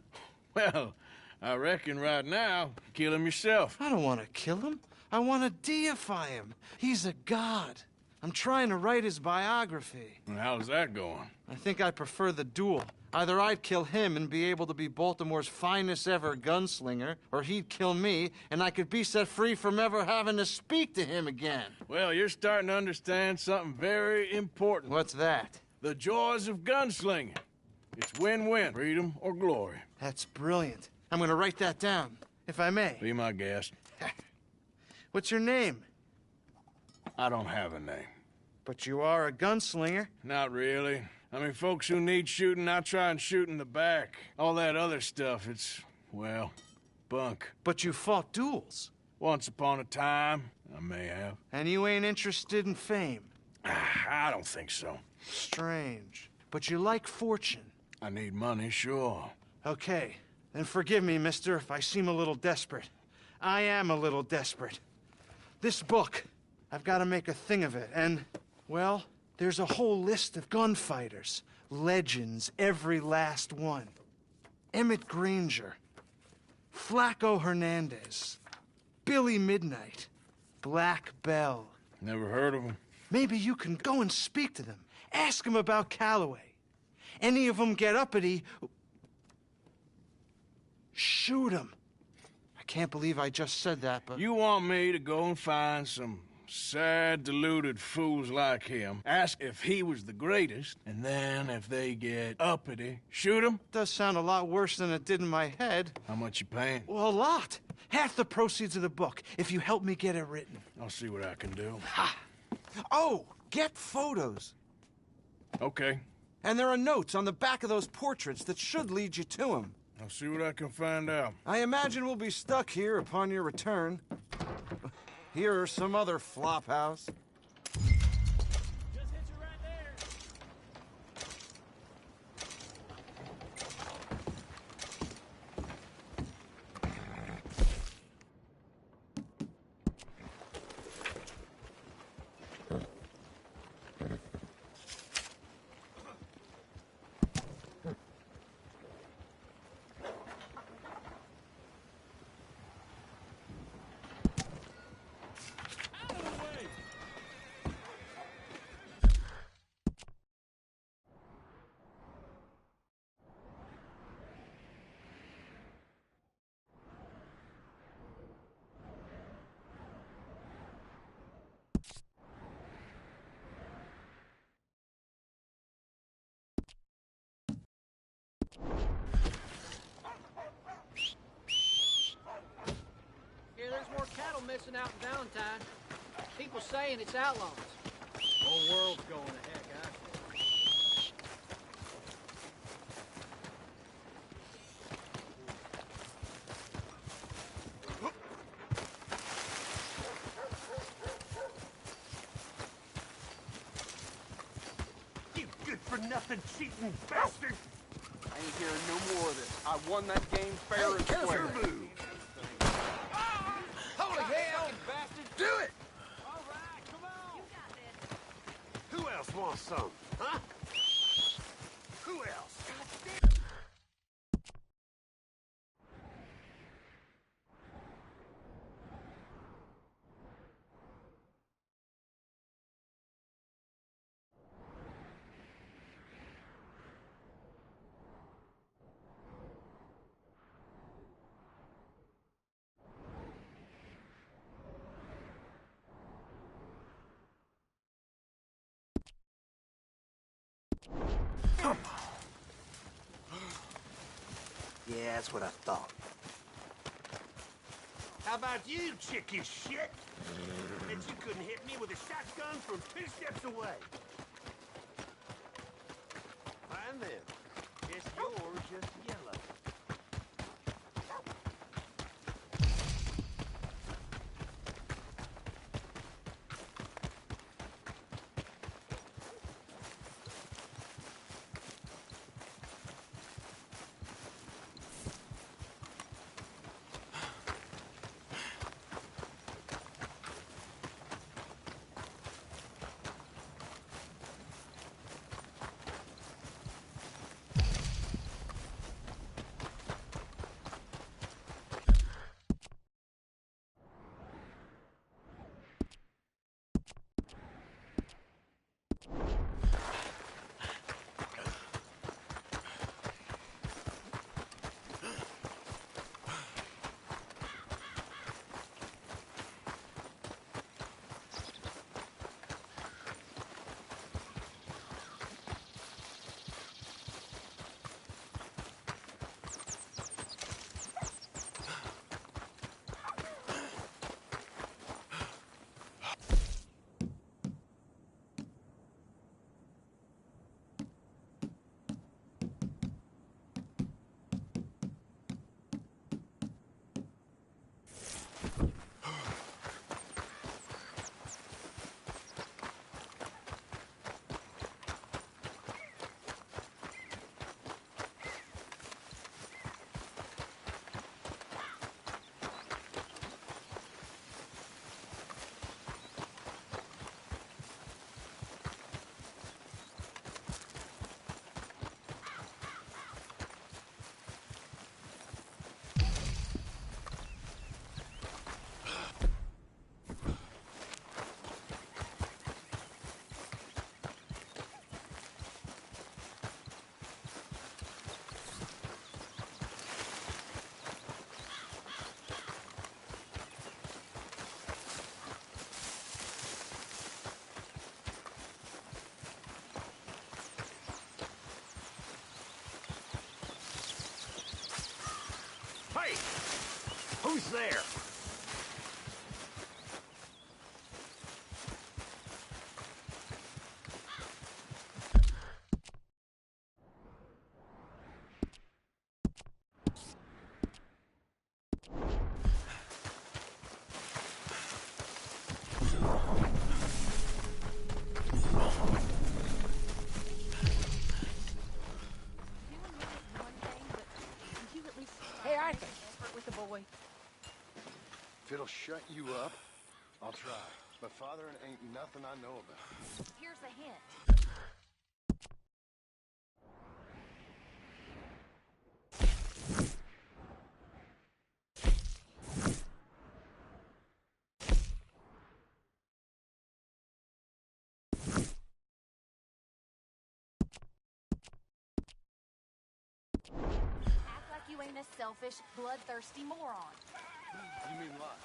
Well, I reckon right now, kill him yourself. I don't want to kill him. I want to deify him. He's a god. I'm trying to write his biography. And how's that going? I think I prefer the duel. Either I'd kill him and be able to be Baltimore's finest ever gunslinger, or he'd kill me, and I could be set free from ever having to speak to him again. Well, you're starting to understand something very important. What's that? The joys of gunslinging. It's win-win, freedom or glory. That's brilliant. I'm gonna write that down, if I may. Be my guest. What's your name? I don't have a name. But you are a gunslinger. Not really. I mean, folks who need shooting, I try and shoot in the back. All that other stuff, it's, well, bunk. But you fought duels. Once upon a time, I may have. And you ain't interested in fame? I don't think so. Strange. But you like fortune. I need money, sure. Okay. Then forgive me, mister, if I seem a little desperate. I am a little desperate. This book, I've got to make a thing of it, and, well, there's a whole list of gunfighters. Legends, every last one. Emmett Granger, Flaco Hernandez, Billy Midnight, Black Bell. Never heard of them. Maybe you can go and speak to them. Ask them about Calloway. Any of them get uppity, shoot them. I can't believe I just said that, but... You want me to go and find some sad, deluded fools like him, ask if he was the greatest, and then if they get uppity, shoot him? Does sound a lot worse than it did in my head. How much you paying? Well, a lot. Half the proceeds of the book, if you help me get it written. I'll see what I can do. Ha! Oh, get photos. Okay. And there are notes on the back of those portraits that should lead you to him. I'll see what I can find out. I imagine we'll be stuck here upon your return. Here or some other flop house. Yeah, there's more cattle missing out in Valentine. People saying it's outlaws. The whole world's going to heck, I think. You good-for-nothing cheating bastard! I ain't hearing no more of this. I won that game fair and square. Holy hell! Do it! All right, come on! You got this. Who else wants some? Huh? Who else? Come on. Yeah, that's what I thought. How about you, chicken shit? Bet you couldn't hit me with a shotgun from 2 steps away. Fine then. Guess yours just yellow. Hey! Who's there? Hey, Arthur. With the boy. If it'll shut you up, I'll try. But fathering ain't nothing I know about. Here's a hint. Act like you ain't a selfish, bloodthirsty moron. You mean what?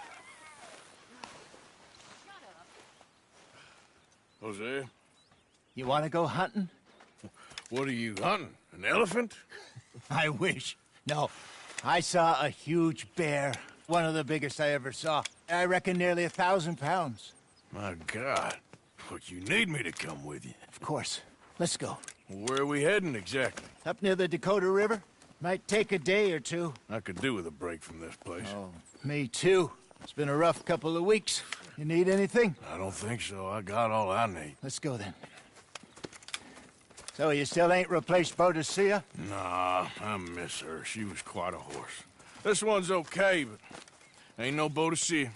Jose? You want to go hunting? What are you hunting? An elephant? I wish. No. I saw a huge bear. One of the biggest I ever saw. I reckon nearly 1,000 pounds. My God. But you need me to come with you. Of course. Let's go. Where are we heading exactly? Up near the Dakota River. Might take a day or two. I could do with a break from this place. Oh, me too. It's been a rough couple of weeks. You need anything? I don't think so. I got all I need. Let's go then. So you still ain't replaced Boadicea? Nah, I miss her. She was quite a horse. This one's okay, but ain't no Boadicea.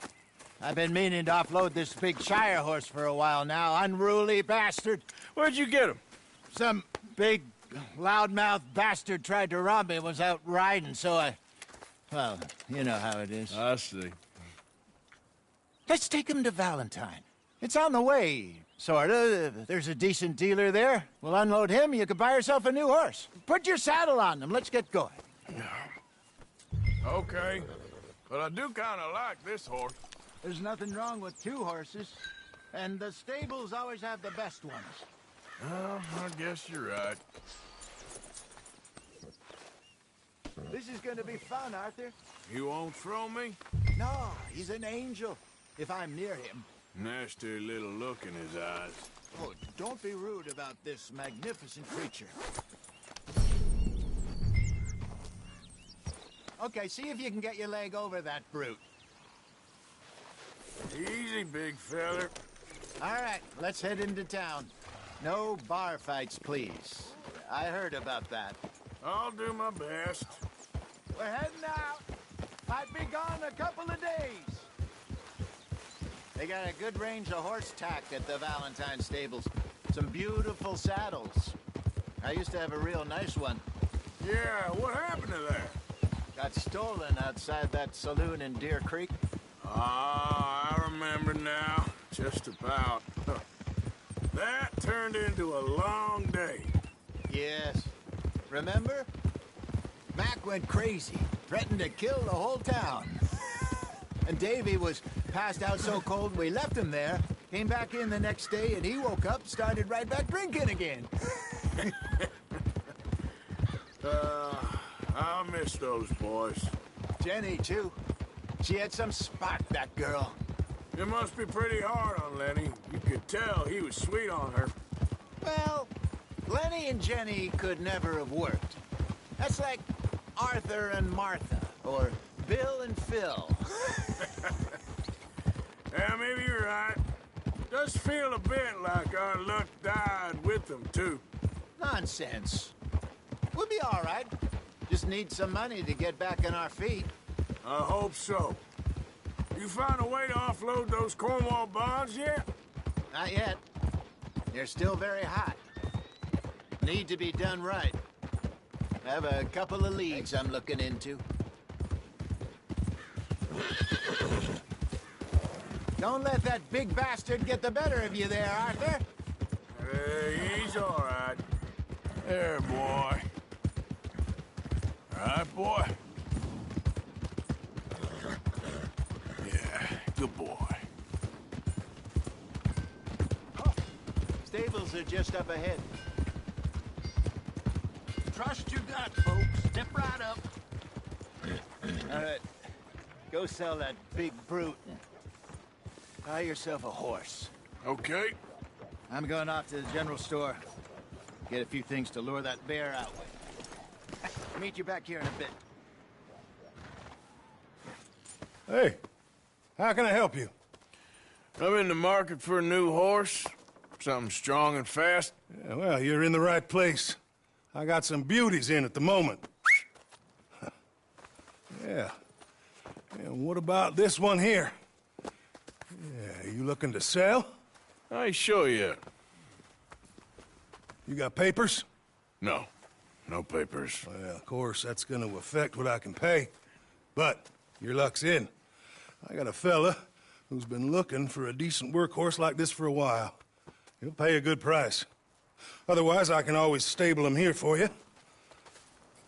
I've been meaning to offload this big Shire horse for a while now. Unruly bastard. Where'd you get him? Some big, loudmouth bastard tried to rob me and was out riding, so I... Well, you know how it is. I see. Let's take him to Valentine. It's on the way, sorta. There's a decent dealer there. We'll unload him, you can buy yourself a new horse. Put your saddle on them, let's get going. Okay, but I do kind of like this horse. There's nothing wrong with 2 horses, and the stables always have the best ones. Oh, I guess you're right. This is gonna be fun, Arthur. You won't throw me? No, he's an angel, if I'm near him. Nasty little look in his eyes. Oh, don't be rude about this magnificent creature. Okay, see if you can get your leg over that brute. Easy, big feller. All right, let's head into town. No bar fights, please. I heard about that. I'll do my best. We're heading out. Might be gone a couple of days. They got a good range of horse tack at the Valentine stables. Some beautiful saddles. I used to have a real nice one. Yeah, what happened to that? Got stolen outside that saloon in Deer Creek. Ah, I remember now. Just about. That turned into a long day. Yes. Remember? Mac went crazy, threatened to kill the whole town. And Davy was passed out so cold we left him there, came back in the next day, and he woke up, started right back drinking again. I'll miss those boys. Jenny, too. She had some spark, that girl. It must be pretty hard on Lenny. You could tell he was sweet on her. Well, Lenny and Jenny could never have worked. That's like Arthur and Martha, or Bill and Phil. Yeah, maybe you're right. Does feel a bit like our luck died with them, too. Nonsense. We'll be all right. Just need some money to get back on our feet. I hope so. You found a way to offload those Cornwall bonds yet? Not yet. They're still very hot. Need to be done right. I have a couple of leads I'm looking into. Don't let that big bastard get the better of you there, Arthur. He's all right. There, boy. All right, boy. Yeah, good boy. Stables are just up ahead. Trust your gut, folks. Step right up. All right. Go sell that big brute. Buy yourself a horse. Okay. I'm going off to the general store. Get a few things to lure that bear out with. Meet you back here in a bit. Hey, how can I help you? I'm in the market for a new horse. Something strong and fast. Yeah, well, you're in the right place. I got some beauties in at the moment. Yeah. And what about this one here? Yeah, you looking to sell? I show you. You got papers? No. No papers. Well, of course, that's gonna affect what I can pay. But your luck's in. I got a fella who's been looking for a decent workhorse like this for a while. He'll pay a good price. Otherwise, I can always stable him here for you.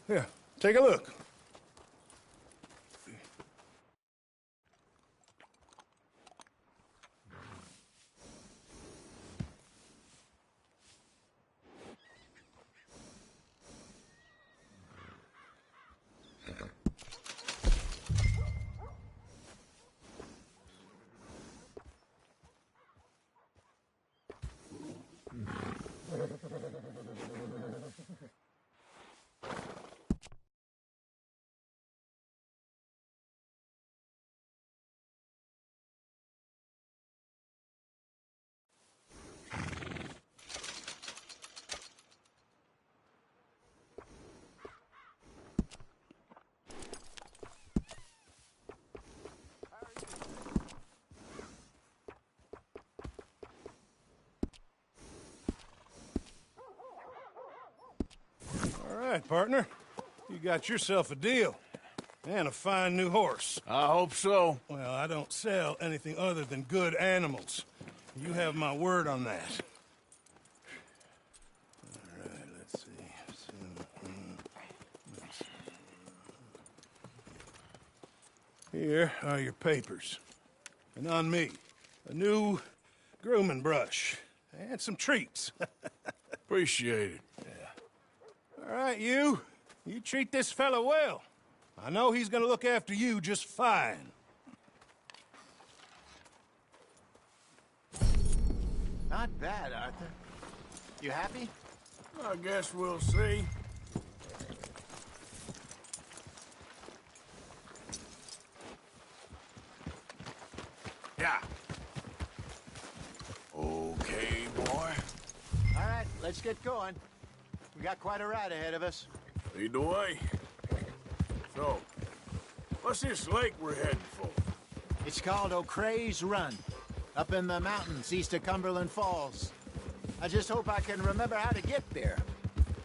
Here, take a look. All right, partner. You got yourself a deal. And a fine new horse. I hope so. Well, I don't sell anything other than good animals. You have my word on that. All right, let's see. Here are your papers. And on me, a new grooming brush. And some treats. Appreciate it. All right, you. You treat this fella well. I know he's gonna look after you just fine. Not bad, Arthur. You happy? I guess we'll see. Yeah. Okay, boy. All right, let's get going. We got quite a ride ahead of us. Lead the way. So, what's this lake we're heading for? It's called O'Creagh's Run, up in the mountains east of Cumberland Falls. I just hope I can remember how to get there.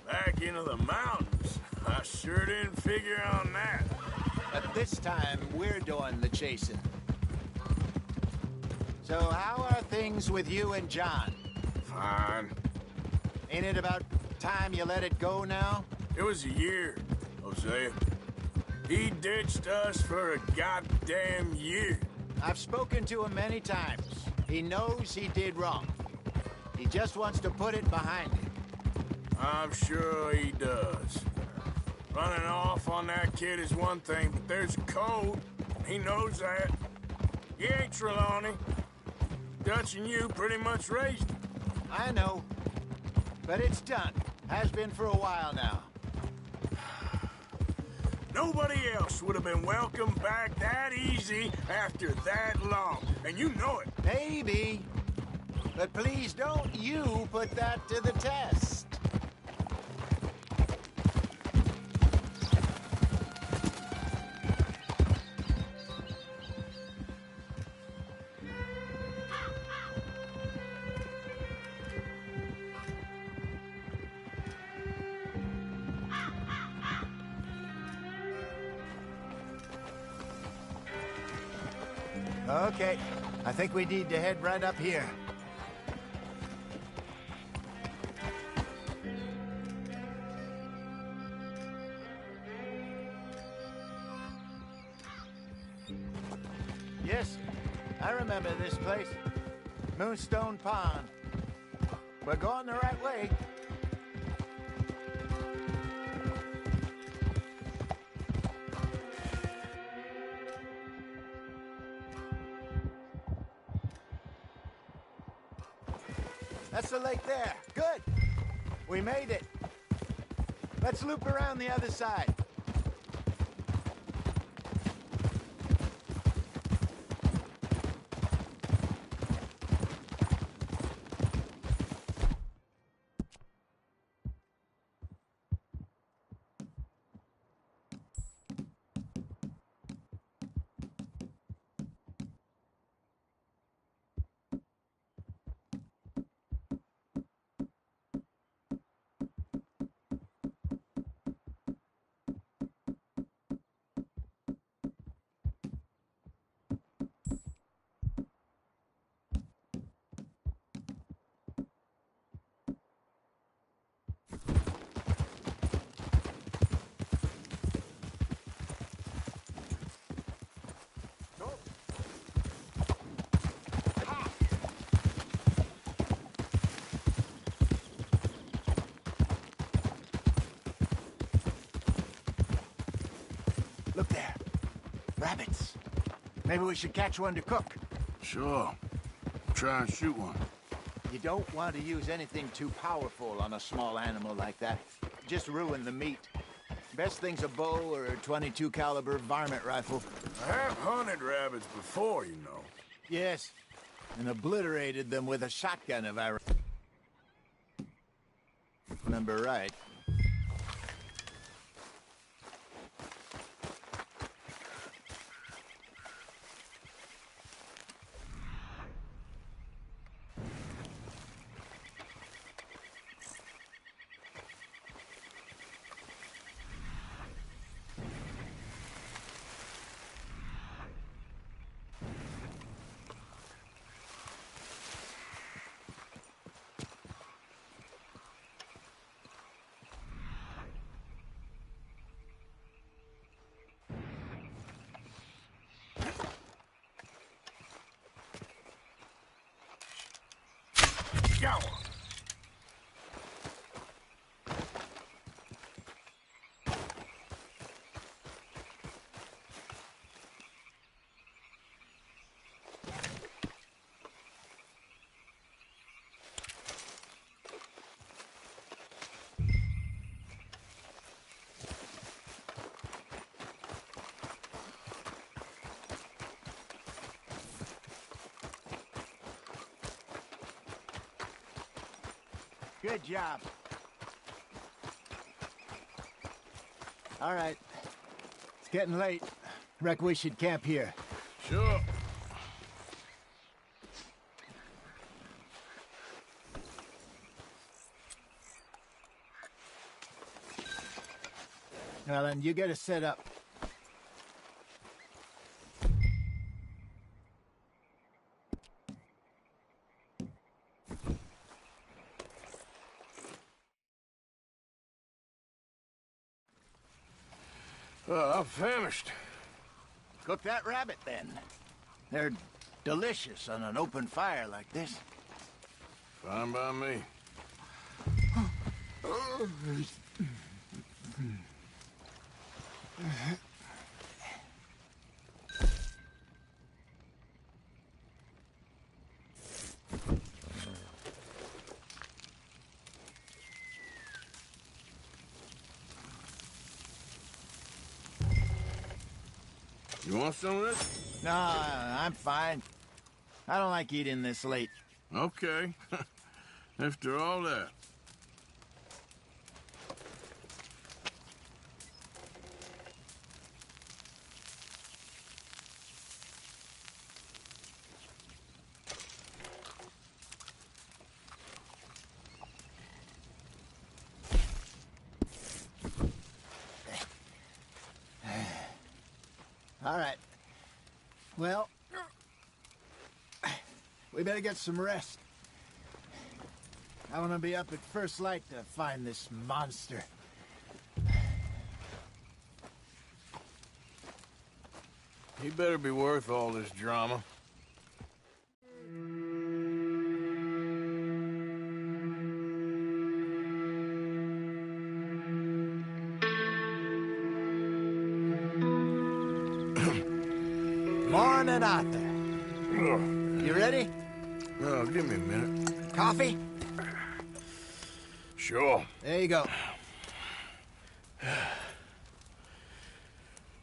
Back into the mountains? I sure didn't figure on that. But this time, we're doing the chasing. So how are things with you and John? Fine. Ain't it about time you let it go now? It was a year, Hosea. He ditched us for a goddamn year. I've spoken to him many times. He knows he did wrong. He just wants to put it behind him. I'm sure he does. Running off on that kid is one thing, but there's code. He knows that. He ain't Trelawney. Dutch and you pretty much raised him. I know. But it's done. Has been for a while now. Nobody else would have been welcomed back that easy after that long. And you know it. Maybe. But please don't you put that to the test. Okay, I think we need to head right up here. Yes, I remember this place. Moonstone Pond. We're going the right way. That's the lake there. Good. We made it. Let's loop around the other side. Look there. Rabbits. Maybe we should catch one to cook. Sure. Try and shoot one. You don't want to use anything too powerful on a small animal like that. Just ruin the meat. Best thing's a bow or a .22 caliber varmint rifle. I have hunted rabbits before, you know. Yes, and obliterated them with a shotgun if I remember right. Go! Good job. All right. It's getting late. Reckon we should camp here. Sure. Well, then you get us set up. I'm famished. Cook that rabbit, then. They're delicious on an open fire like this. Fine by me. You want some of this? No, I'm fine. I don't like eating this late. Okay. After all that. All right. Well, we better get some rest. I want to be up at first light to find this monster. He better be worth all this drama. Morning, Arthur. You ready? Oh, give me a minute. Coffee? Sure. There you go.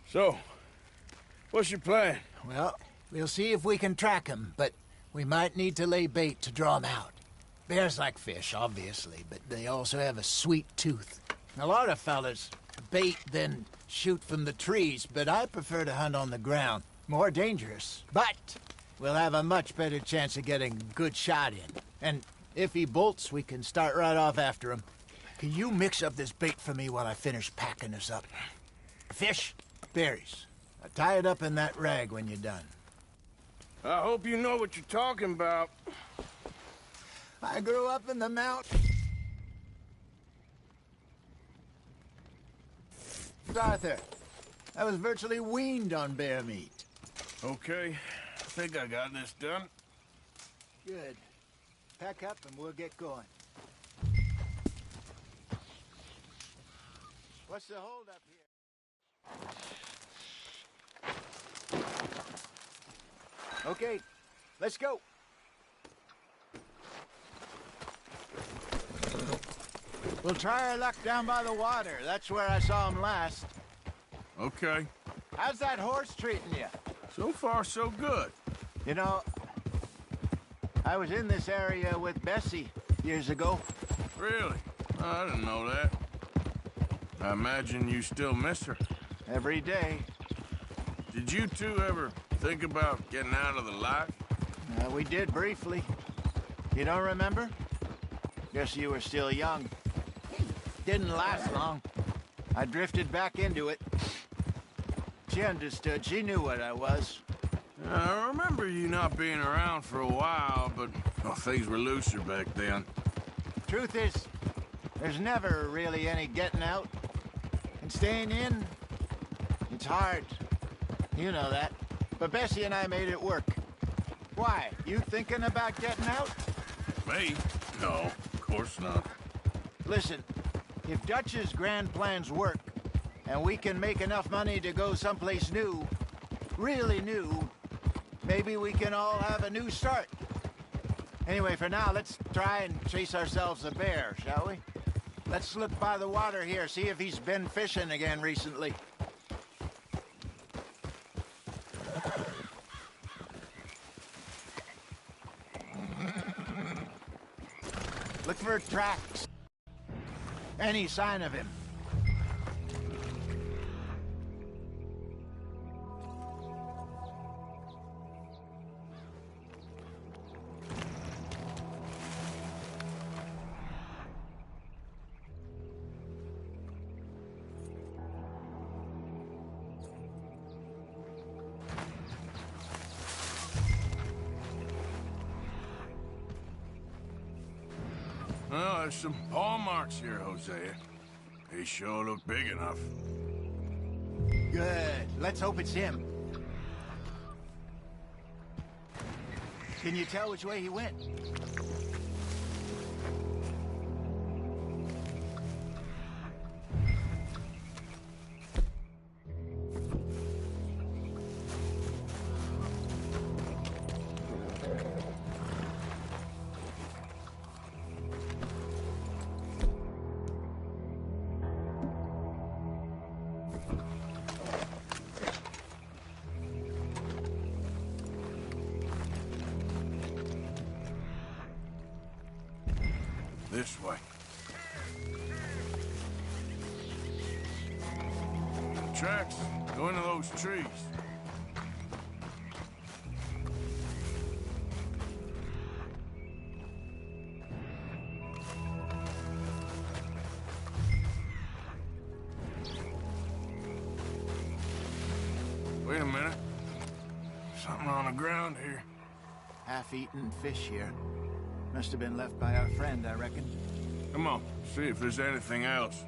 So, what's your plan? Well, we'll see if we can track him, but we might need to lay bait to draw him out. Bears like fish, obviously, but they also have a sweet tooth. A lot of fellas bait, then shoot from the trees, but I prefer to hunt on the ground. More dangerous, but we'll have a much better chance of getting a good shot in. And if he bolts, we can start right off after him. Can you mix up this bait for me while I finish packing this up? Fish, berries. Tie it up in that rag when you're done. I hope you know what you're talking about. I grew up in the mountains. Arthur, I was virtually weaned on bear meat. Okay, I think I got this done. Good. Pack up and we'll get going. What's the holdup here? Okay, let's go. We'll try our luck down by the water. That's where I saw him last. Okay. How's that horse treating you? So far, so good. You know, I was in this area with Bessie years ago. Really? Oh, I didn't know that. I imagine you still miss her. Every day. Did you two ever think about getting out of the life? We did briefly. You don't remember? Guess you were still young. Didn't last long. I drifted back into it. She understood. She knew what I was. I remember you not being around for a while, but things were looser back then. Truth is, there's never really any getting out. And staying in, it's hard. You know that. But Bessie and I made it work. Why? You thinking about getting out? Me? No, of course not. Listen, if Dutch's grand plans work, and we can make enough money to go someplace new, really new, maybe we can all have a new start. Anyway, for now, let's try and chase ourselves a bear, shall we? Let's look by the water here, see if he's been fishing again recently. Look for tracks. Any sign of him. Well, there's some paw marks here, Hosea. They sure look big enough. Good. Let's hope it's him. Can you tell which way he went? This way. Tracks go into those trees. Wait a minute. Something on the ground here. Half-eaten fish here. Must have been left by our friend, I reckon. Come on, see if there's anything else.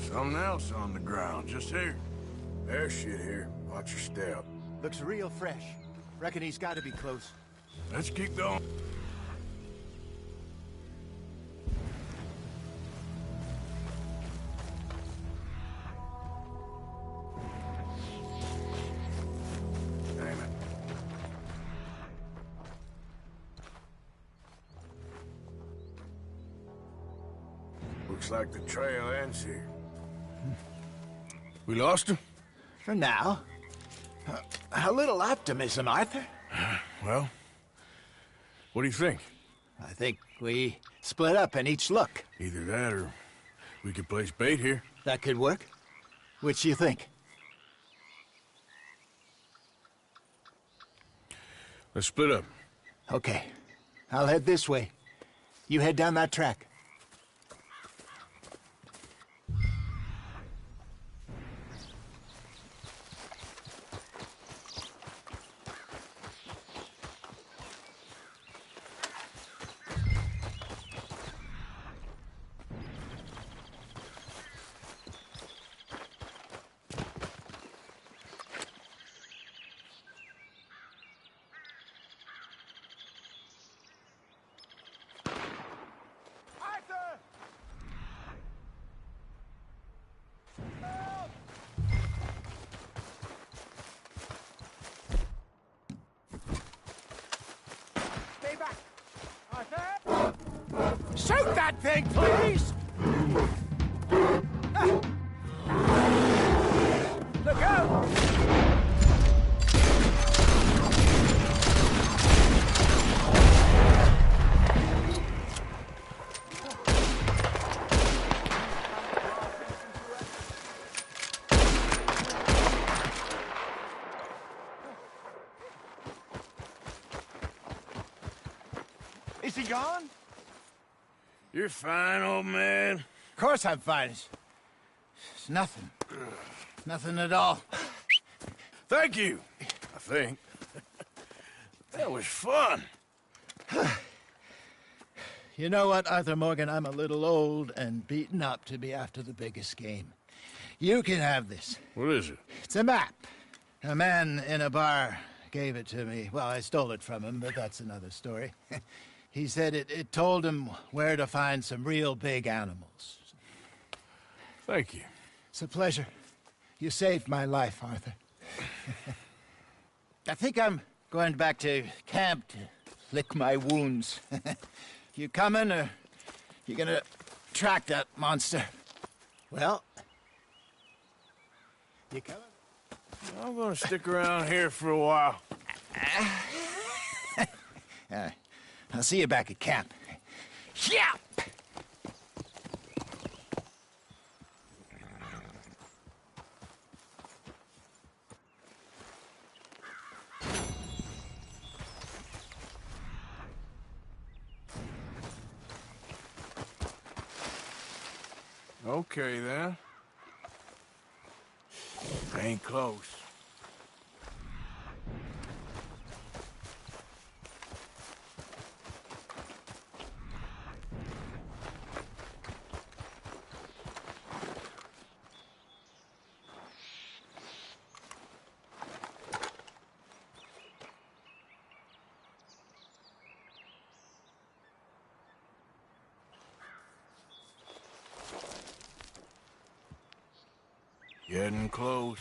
Something else on the ground, just here. There's shit here. Watch your step. Looks real fresh. Reckon he's got to be close. Let's keep going. Damn it. Looks like the trail ends here. We lost him? For now. A little optimism, Arthur. Well, what do you think? I think we split up and each look. Either that or we could place bait here. That could work. Which do you think? Let's split up. Okay. I'll head this way. You head down that track. Shoot that thing, please! Look out! Is he gone? You're fine, old man. Of course I'm fine. It's nothing. Nothing at all. Thank you, I think. That was fun. You know what, Arthur Morgan? I'm a little old and beaten up to be after the biggest game. You can have this. What is it? It's a map. A man in a bar gave it to me. Well, I stole it from him, but that's another story. He said it told him where to find some real big animals. Thank you. It's a pleasure. You saved my life, Arthur. I think I'm Going back to camp to lick my wounds. You coming, or you gonna track that monster? Well, you coming? I'm gonna stick around here for a while. I'll see you back at camp. Yeah! Okay, then. Ain't close. Getting close.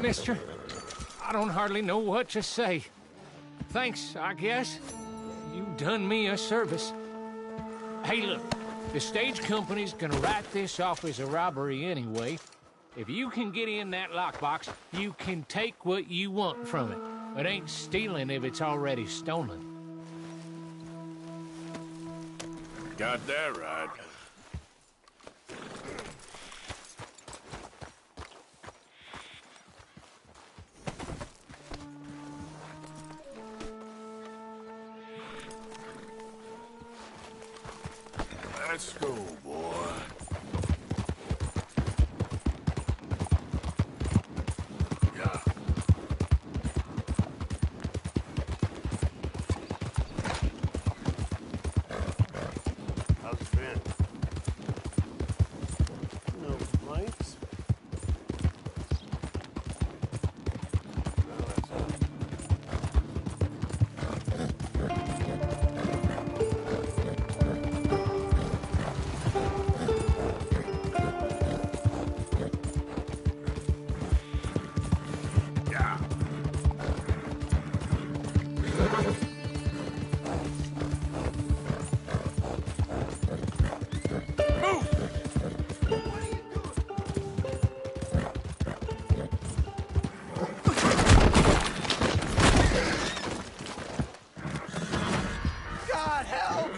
Mister, I don't hardly know what to say. Thanks, I guess. You done me a service. Hey, look, the stage company's gonna write this off as a robbery anyway. If you can get in that lockbox, you can take what you want from it. It ain't stealing if it's already stolen. Got that right. Let's go, boy. Yeah. How's it been? No complaints. God help!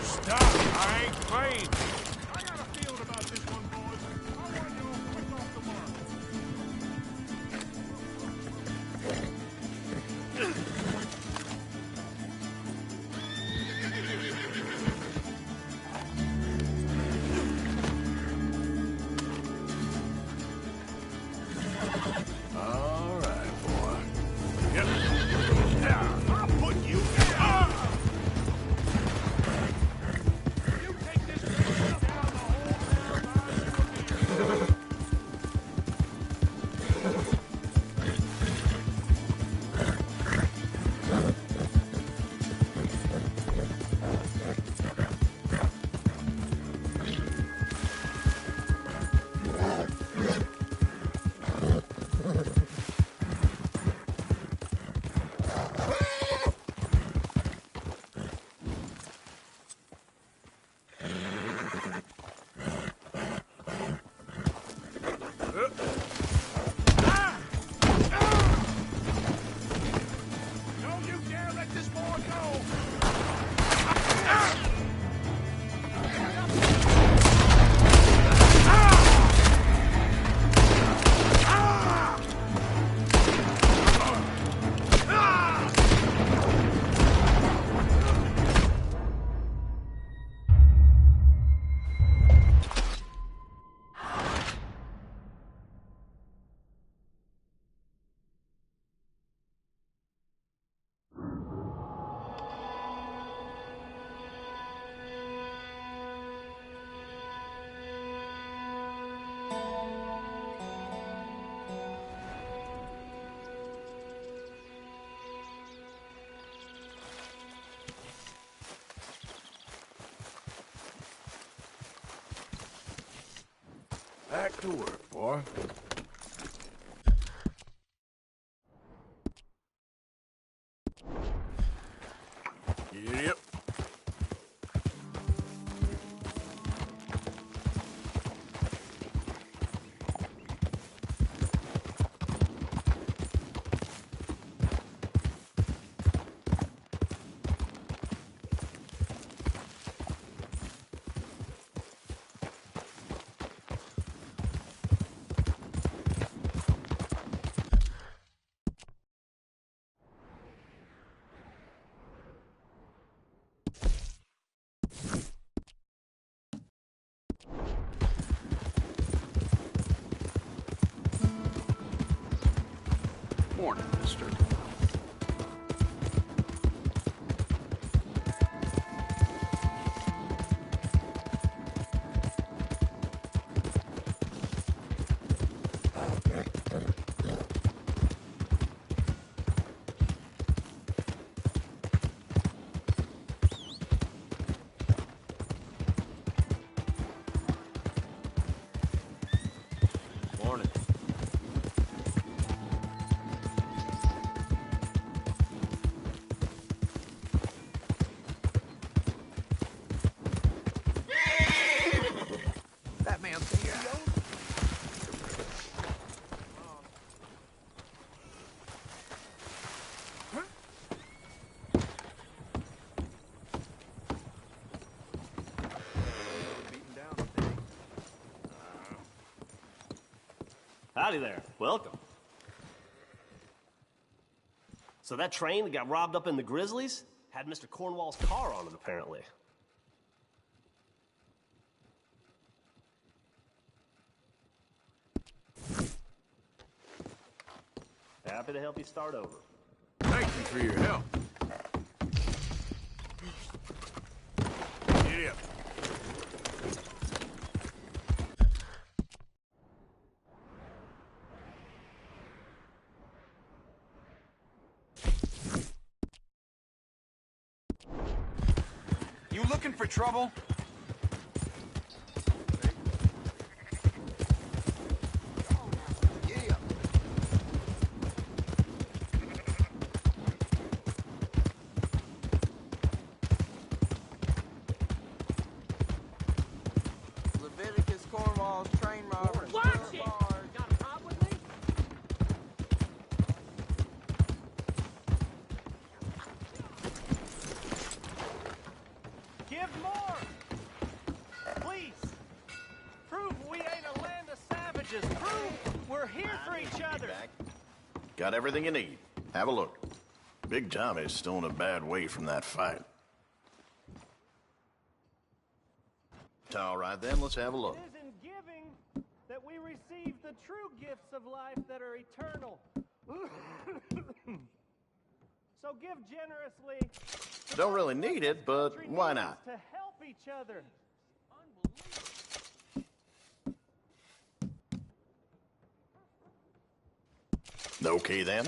Stop! I ain't playing. I got a feeling about this one, boys. I want you all quick off the mark. All right, boy. Yep. Yeah, I'll put you down. You take this down the whole damn line. Don't you dare let this boy go! Back to work, boy. Yep. Morning, mister. Howdy there. Welcome. So that train that got robbed up in the Grizzlies had Mr. Cornwall's car on it, apparently. Happy to help you start over. Thank you for your help. Get up. You looking for trouble? Leviticus Cornwall's train robber. Watch it! Got a problem with me? Give more! Please! Prove we ain't a land of savages! Prove we're here for each other! Got everything you need. Have a look. Big Tommy's still in a bad way from that fight. All right, then, let's have a look. It is in giving that we receive the true gifts of life that are eternal. So give generously. Don't really need it, but why not? To help each other. Okay, then.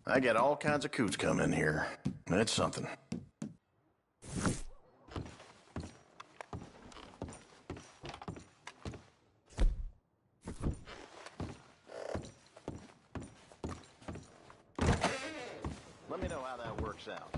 I get all kinds of coots come in here. It's something. Let me know how that works out.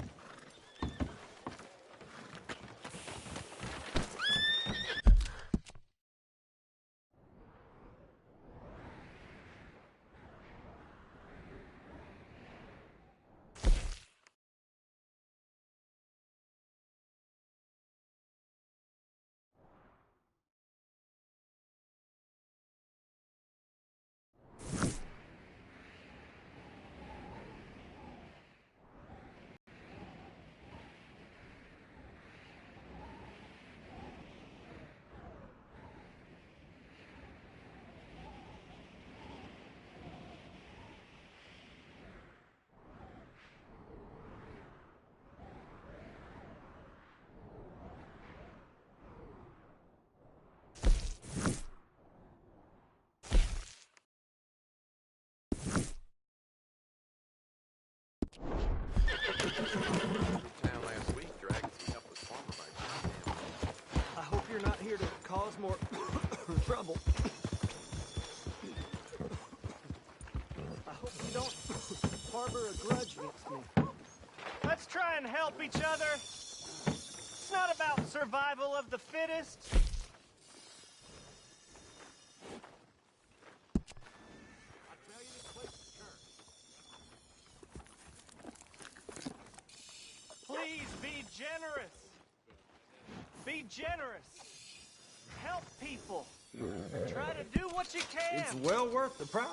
I hope you're not here to cause more trouble. I hope you don't harbor a grudge against me. Let's try and help each other. It's not about survival of the fittest. Please be generous. Be generous. Help people. Try to do what you can. It's well worth the price.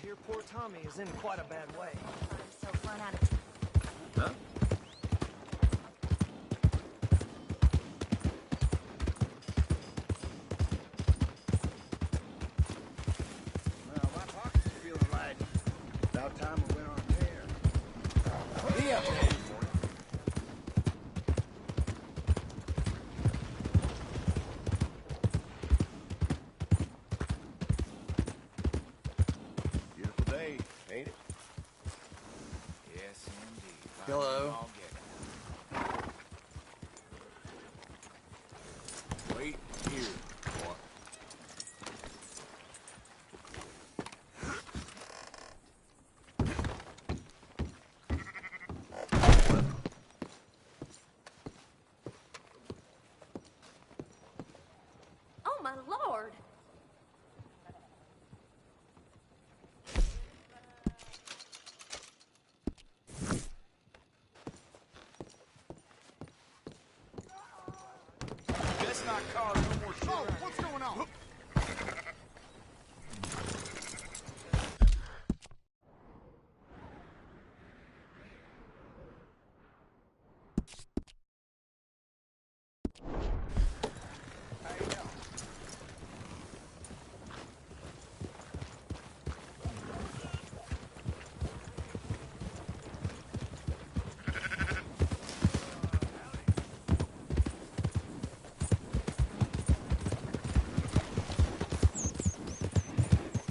hear poor Tommy is in quite a bad way. So run out of... Huh? Well, my pockets are feeling light. About time we went on a tear. Be up there. Beautiful day, ain't it? Yes, indeed. Hello. Wait here, boy. Oh, my Lord! Let's not cause no more shit. Oh, what's going on?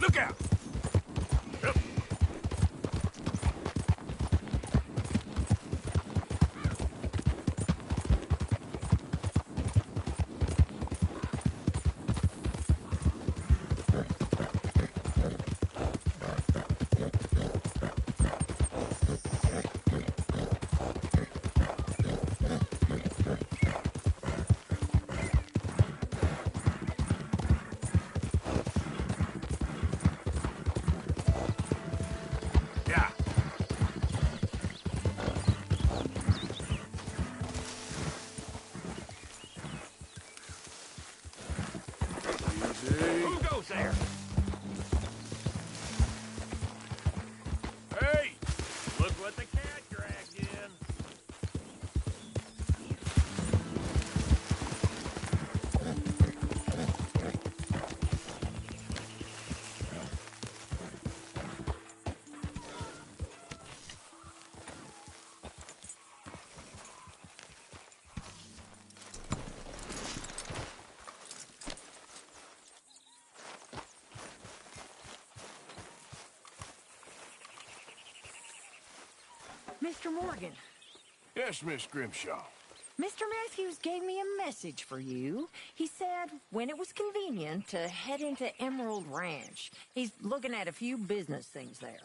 Look out! Yep. Yeah. Who goes there? Hey! Look what the cat dragged in. Mr. Morgan, Yes, Miss Grimshaw. Mr. Matthews gave me a message for you. He said when it was convenient to head into Emerald Ranch. He's looking at a few business things there.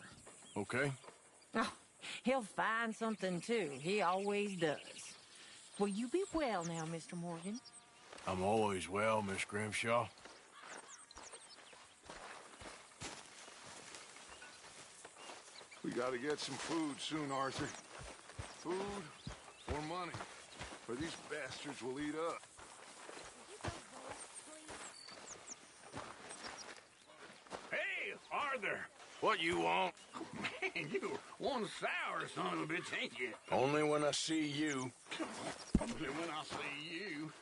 Okay. Oh, he'll find something too. He always does. Will you be well now, Mr. Morgan? I'm always well, Miss Grimshaw. We gotta get some food soon, Arthur. Food or money. Or these bastards will eat up. Hey, Arthur! What you want? Man, you one sour son of a bitch, ain't you? Only when I see you. Only when I see you.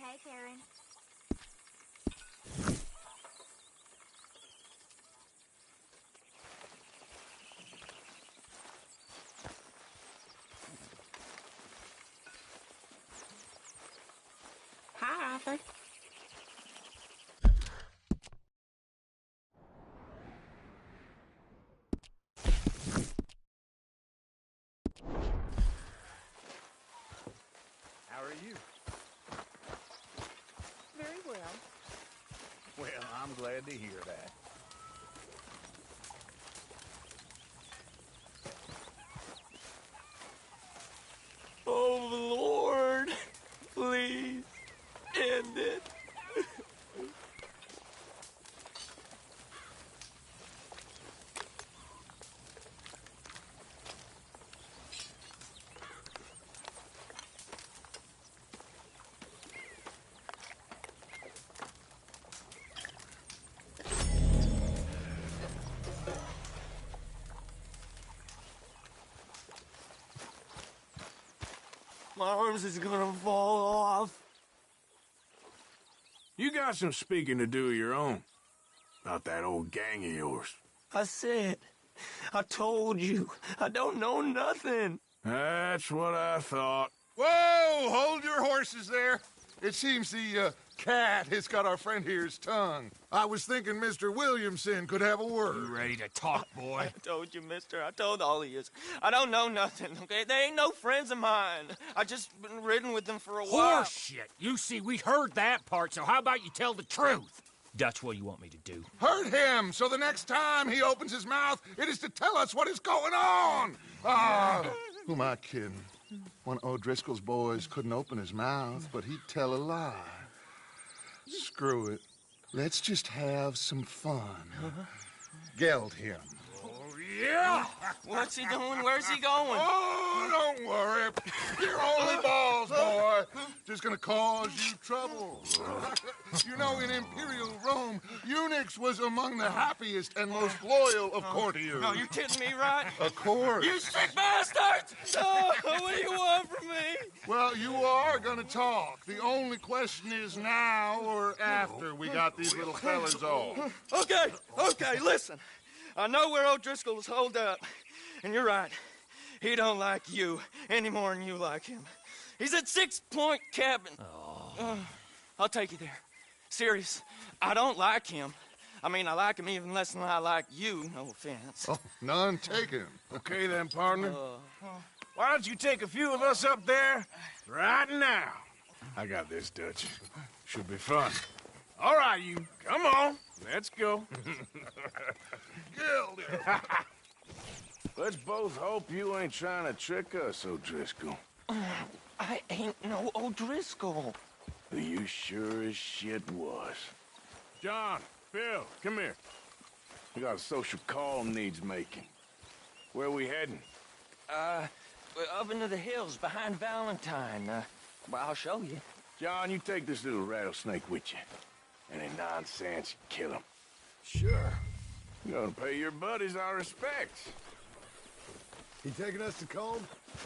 Hey, Karen. Hi, Arthur. How are you? Very well. Well, I'm glad to hear that. Oh, Lord. Please. End it. My arms is gonna fall off. You got some speaking to do of your own. About that old gang of yours. I said, I told you, I don't know nothing. That's what I thought. Whoa! Hold your horses there. It seems the cat has got our friend here's tongue. I was thinking Mr. Williamson could have a word. You ready to talk, boy? I told you, mister. I told all of you. I don't know nothing, okay? They ain't no friends of mine. I just been ridden with them for a while. Horseshit! You see, we heard that part, so how about you tell the truth? That's what you want me to do. Hurt him, so the next time he opens his mouth, it is to tell us what is going on. Who am I kidding? One of O'Driscoll's boys couldn't open his mouth, but he'd tell a lie. Screw it. Let's just have some fun. Geld him. Yeah! What's he doing? Where's he going? Oh, don't worry. You're only balls, boy. Just gonna cause you trouble. You know, in Imperial Rome, eunuchs was among the happiest and most loyal of courtiers. No, you kidding me, right? Of course. You sick bastards! Oh, what do you want from me? Well, you are gonna talk. The only question is now or after we got these little fellas off. Okay, listen. I know where O'Driscoll is holed up, and you're right. He don't like you any more than you like him. He's at 6 Point Cabin. I'll take you there. Serious, I don't like him. I mean, I like him even less than I like you, no offense. Oh, none taken. Okay then, partner. Why don't you take a few of us up there right now? I got this, Dutch. Should be fun. All right, you. Come on. Let's go. Let's both hope you ain't trying to trick us, O'Driscoll. I ain't no O'Driscoll. You sure as shit was. John, Phil, come here. We got a social call needs making. Where we heading? Up into the hills behind Valentine. Well, I'll show you. John, you take this little rattlesnake with you. Any nonsense, kill him. Sure. You're gonna pay your buddies our respects. He taking us to Colm?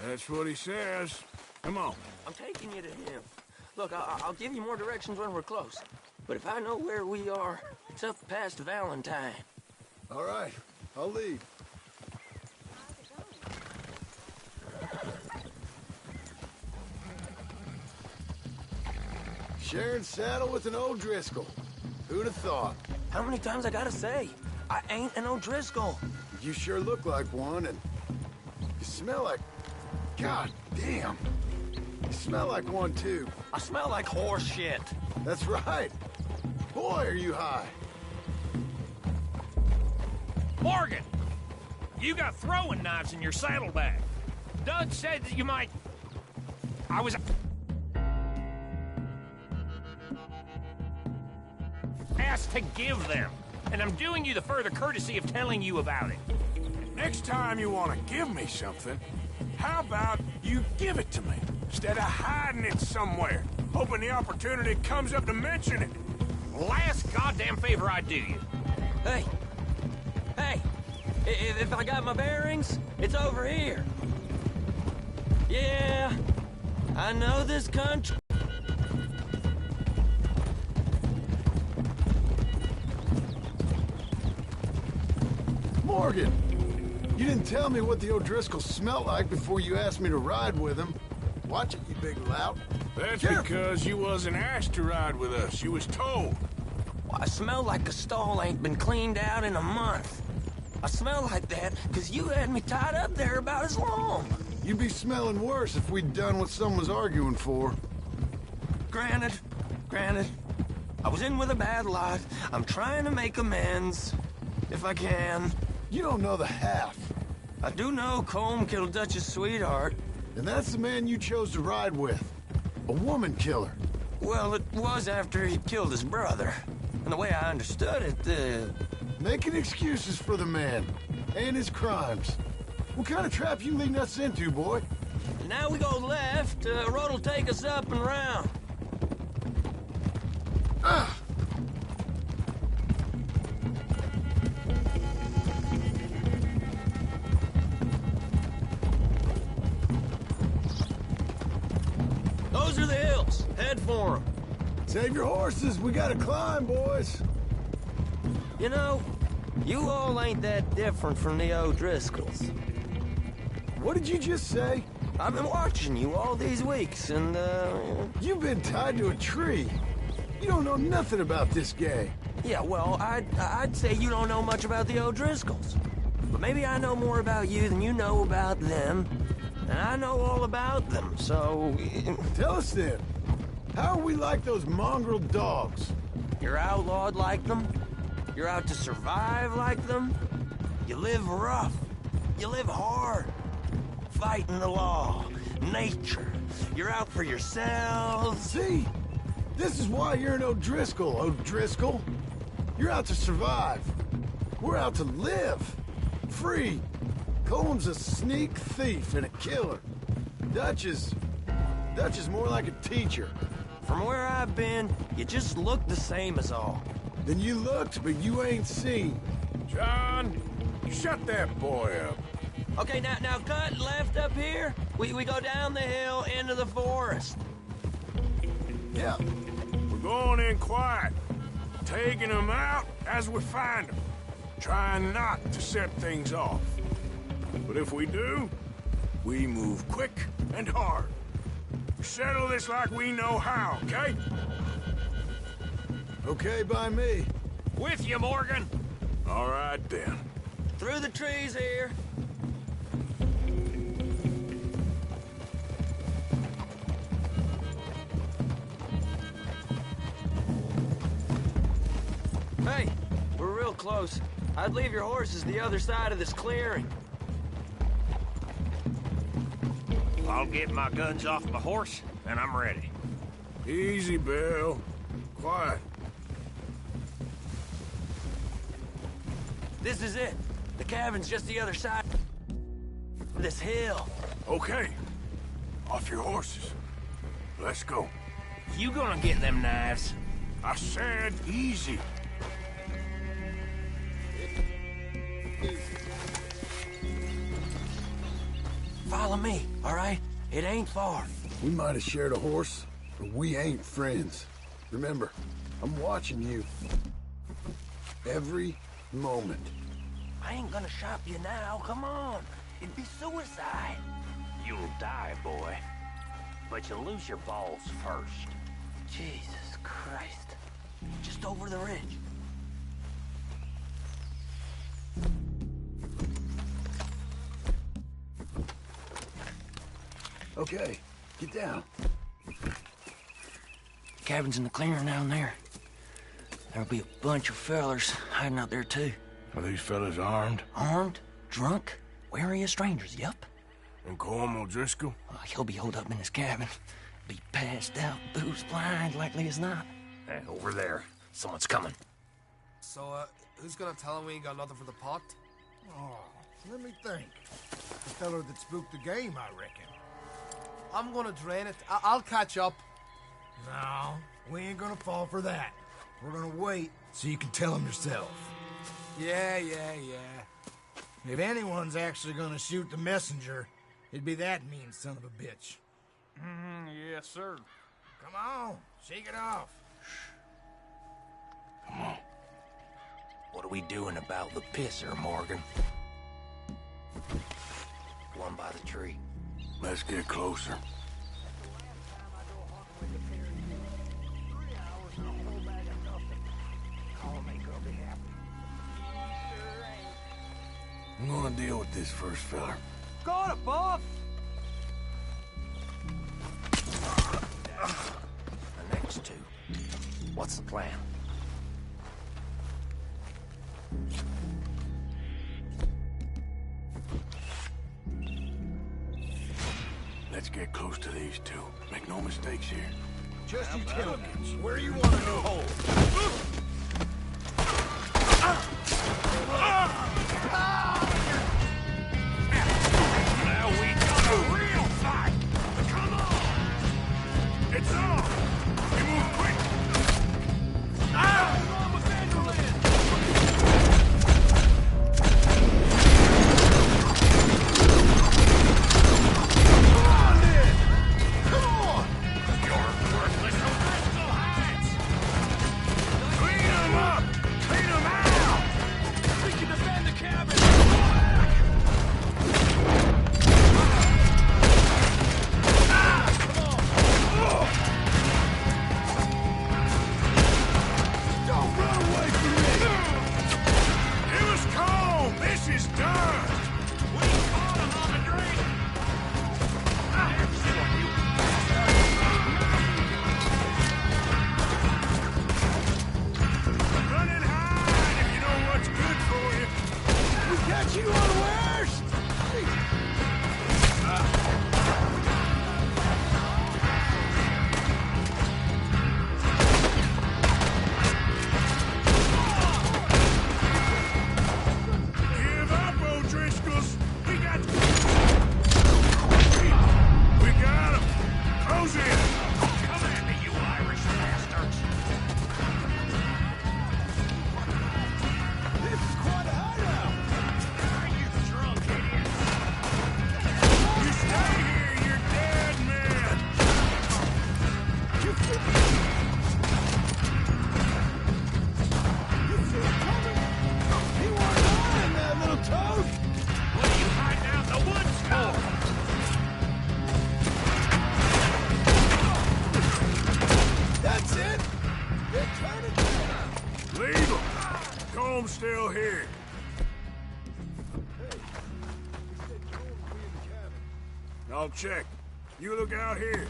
That's what he says. Come on. I'm taking you to him. Look, I'll give you more directions when we're close. But if I know where we are, it's up past Valentine. All right, I'll lead. Sharing saddle with an O'Driscoll. Who'd have thought? How many times I gotta say? I ain't an O'Driscoll. You sure look like one, and you smell like... God damn. You smell like one, too. I smell like horse shit. That's right. Boy, are you high. Morgan! You got throwing knives in your saddlebag. Doug said that you might... I was... asked to give them. And I'm doing you the further courtesy of telling you about it. Next time you want to give me something, how about you give it to me, instead of hiding it somewhere, hoping the opportunity comes up to mention it? Last goddamn favor I do you. Hey! If I got my bearings, it's over here. Yeah, I know this country. Morgan! You didn't tell me what the O'Driscolls smelt like before you asked me to ride with them. Watch it, you big lout. That's Careful. because you wasn't asked to ride with us. You was told. Well, I smell like a stall ain't been cleaned out in a month. I smell like that because you had me tied up there about as long. You'd be smelling worse if we'd done what someone's arguing for. Granted. I was in with a bad lot. I'm trying to make amends, if I can. You don't know the half. I do know Colm killed Dutch's sweetheart. And that's the man you chose to ride with. A woman killer. Well, it was after he killed his brother. And the way I understood it, Making excuses for the man. And his crimes. What kind of trap you leading us into, boy? Now we go left. Road'll take us up and round. Those are the hills. Head for them. Save your horses. We gotta climb, boys. You know, you all ain't that different from the O'Driscolls. What did you just say? I've been watching you all these weeks, and, You've been tied to a tree. You don't know nothing about this gang. Yeah, well, I'd say you don't know much about the O'Driscolls. But maybe I know more about you than you know about them. And I know all about them, so... Tell us then. How are we like those mongrel dogs? You're outlawed like them. You're out to survive like them. You live rough. You live hard. Fighting the law. Nature. You're out for yourselves. See? This is why you're an O'Driscoll, O'Driscoll. You're out to survive. We're out to live. Free. Colm's a sneak thief and a killer. Dutch is more like a teacher. From where I've been, you just look the same as all. Then you looked, but you ain't seen. John, shut that boy up. Okay, now cut left up here. We go down the hill into the forest. Yeah. We're going in quiet. Taking them out as we find them. Trying not to set things off. But if we do, we move quick and hard. Settle this like we know how, okay? Okay by me. With you, Morgan. All right, then. Through the trees here. Hey, we're real close. I'd leave your horses the other side of this clearing. I'll get my guns off my horse, and I'm ready. Easy, Bill. Quiet. This is it. The cabin's just the other side of this hill. Okay. Off your horses. Let's go. You gonna get them knives? I said easy. Follow me, all right? It ain't far. We might have shared a horse, but we ain't friends. Remember, I'm watching you. Every moment. I ain't gonna shop you now, come on. It'd be suicide. You'll die, boy. But you'll lose your balls first. Jesus Christ. Just over the ridge. Okay, get down. Cabin's in the clearing down there. There'll be a bunch of fellers hiding out there, too. Are these fellas armed? Armed, drunk, wary of strangers, yup. And Colm O'Driscoll? He'll be holed up in his cabin. Be passed out, booze blind, likely as not. Hey, over there. Someone's coming. So, who's gonna tell him we ain't got nothing for the pot? Oh, let me think. The feller that spooked the game, I reckon. I'm gonna drain it. I'll catch up. No, we ain't gonna fall for that. We're gonna wait so you can tell him yourself. Yeah. If anyone's actually gonna shoot the messenger, it'd be that mean son of a bitch. Yes, sir. Come on, shake it off. Come on. What are we doing about the pisser, Morgan? One by the tree. Let's get closer. I'm gonna deal with this first fella. Got it, Bob! The next two. What's the plan? Let's get close to these two. Make no mistakes here. Just you tell me where you want to go. Hold. Now we got a real fight! Come on! It's on! We move quick! Still here. I'll check. You look out here.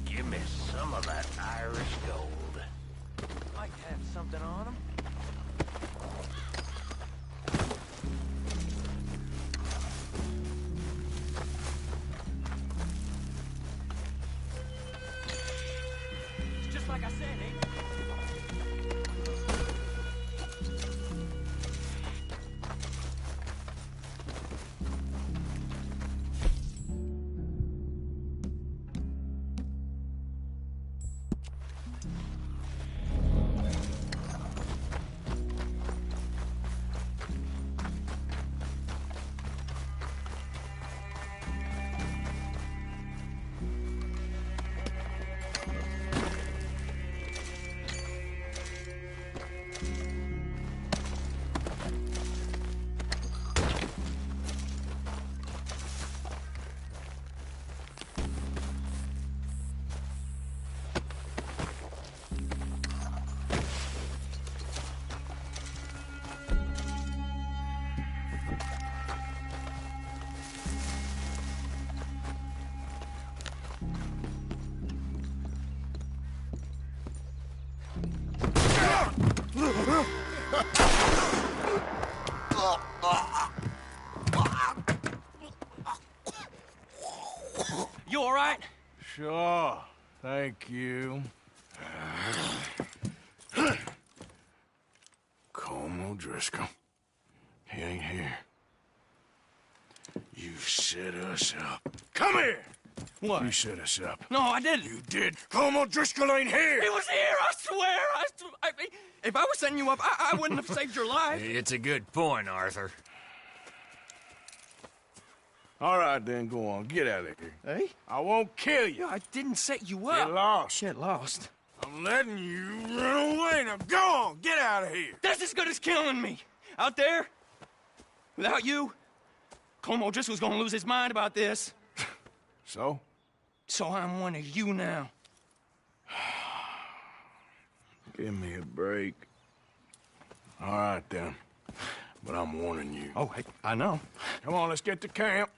Give me some of that Irish gold. Might have something on him. It's just like I said, eh? You all right? Sure. Thank you. Colm O'Driscoll. He ain't here. You set us up. Come here! What? You set us up. No, I didn't. You did. Colm O'Driscoll ain't here! He was here, I swear! If I was setting you up, I wouldn't have saved your life. It's a good point, Arthur. All right, then, go on. Get out of here. Hey? I won't kill you. I didn't set you up. Get lost. Get lost. I'm letting you run away. Now go on. Get out of here. That's as good as killing me. Out there, without you, Colm O'Driscoll's gonna lose his mind about this. So? So I'm one of you now. Give me a break. All right, then. But I'm warning you. Oh, hey, I know. Come on, let's get to camp.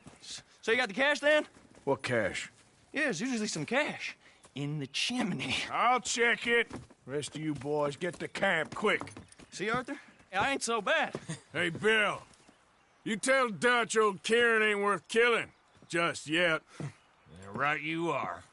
So you got the cash, then? What cash? Yeah, there's usually some cash. In the chimney. I'll check it. Rest of you boys, get to camp, quick. See, Arthur? I ain't so bad. Hey, Bill. You tell Dutch old Kieran ain't worth killing. Just yet. Yeah, right you are.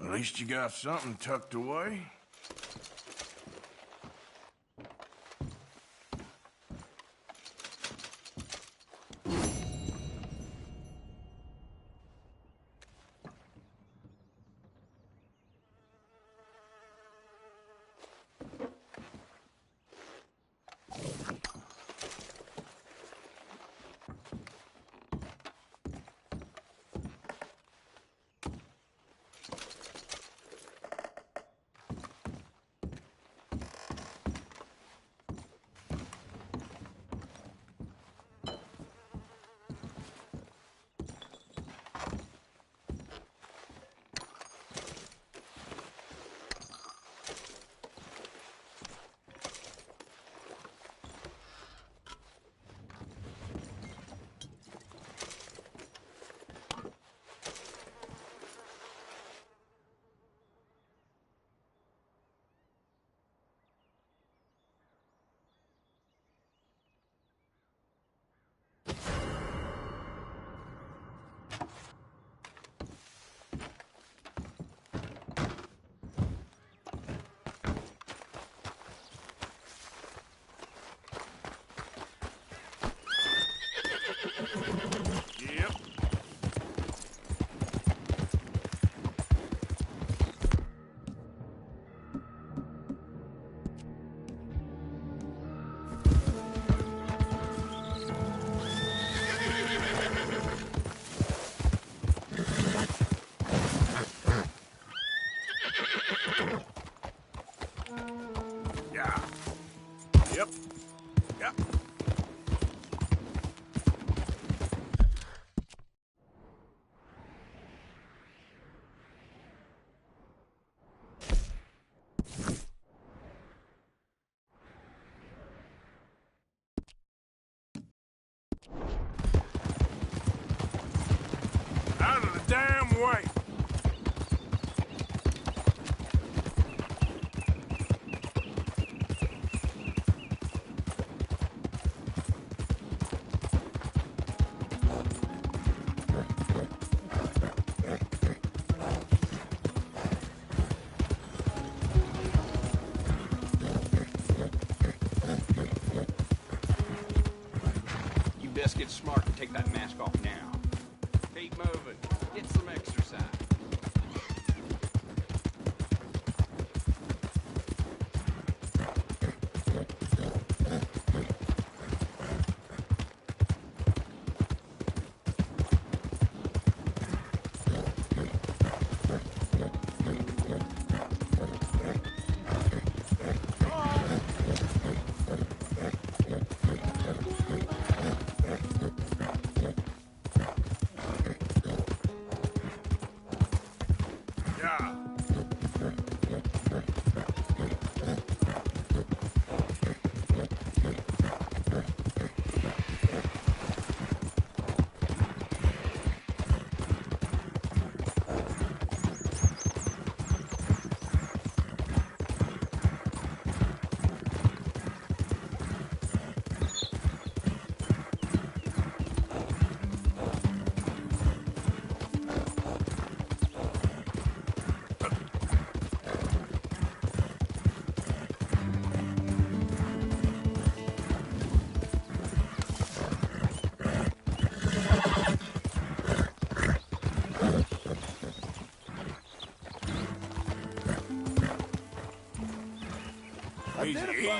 At least you got something tucked away. Out of the damn way! best get smart and take that mask off now. Keep moving. Get some exercise.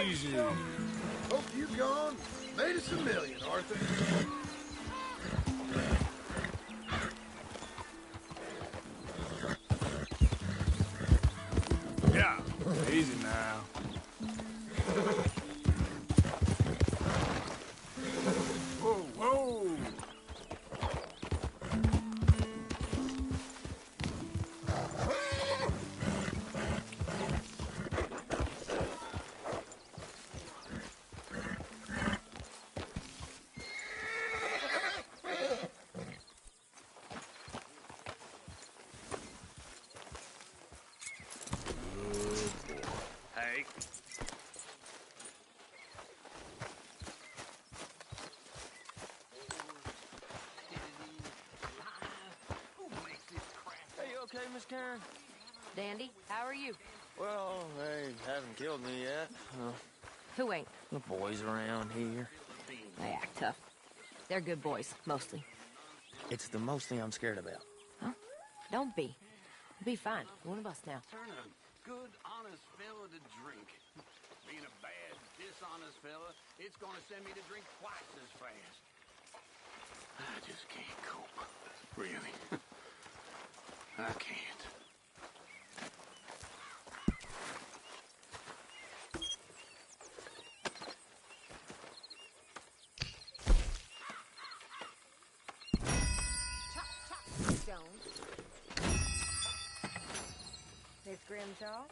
Easy. Hope you gone. Made us $1 million, Arthur. Yeah, easy now. Whoa, whoa. Hey. Hey, you okay, Miss Karen? Dandy, how are you? Well, they haven't killed me yet. Who ain't? The boys around here. They act tough. They're good boys, mostly. It's the mostly I'm scared about. Huh? Don't be. You'll be fine. One of us now. Turn a good, honest fella to drink. Being a bad, dishonest fella, it's gonna send me to drink twice as fast. I just can't cope. Really. I can't. Miss Grimshaw?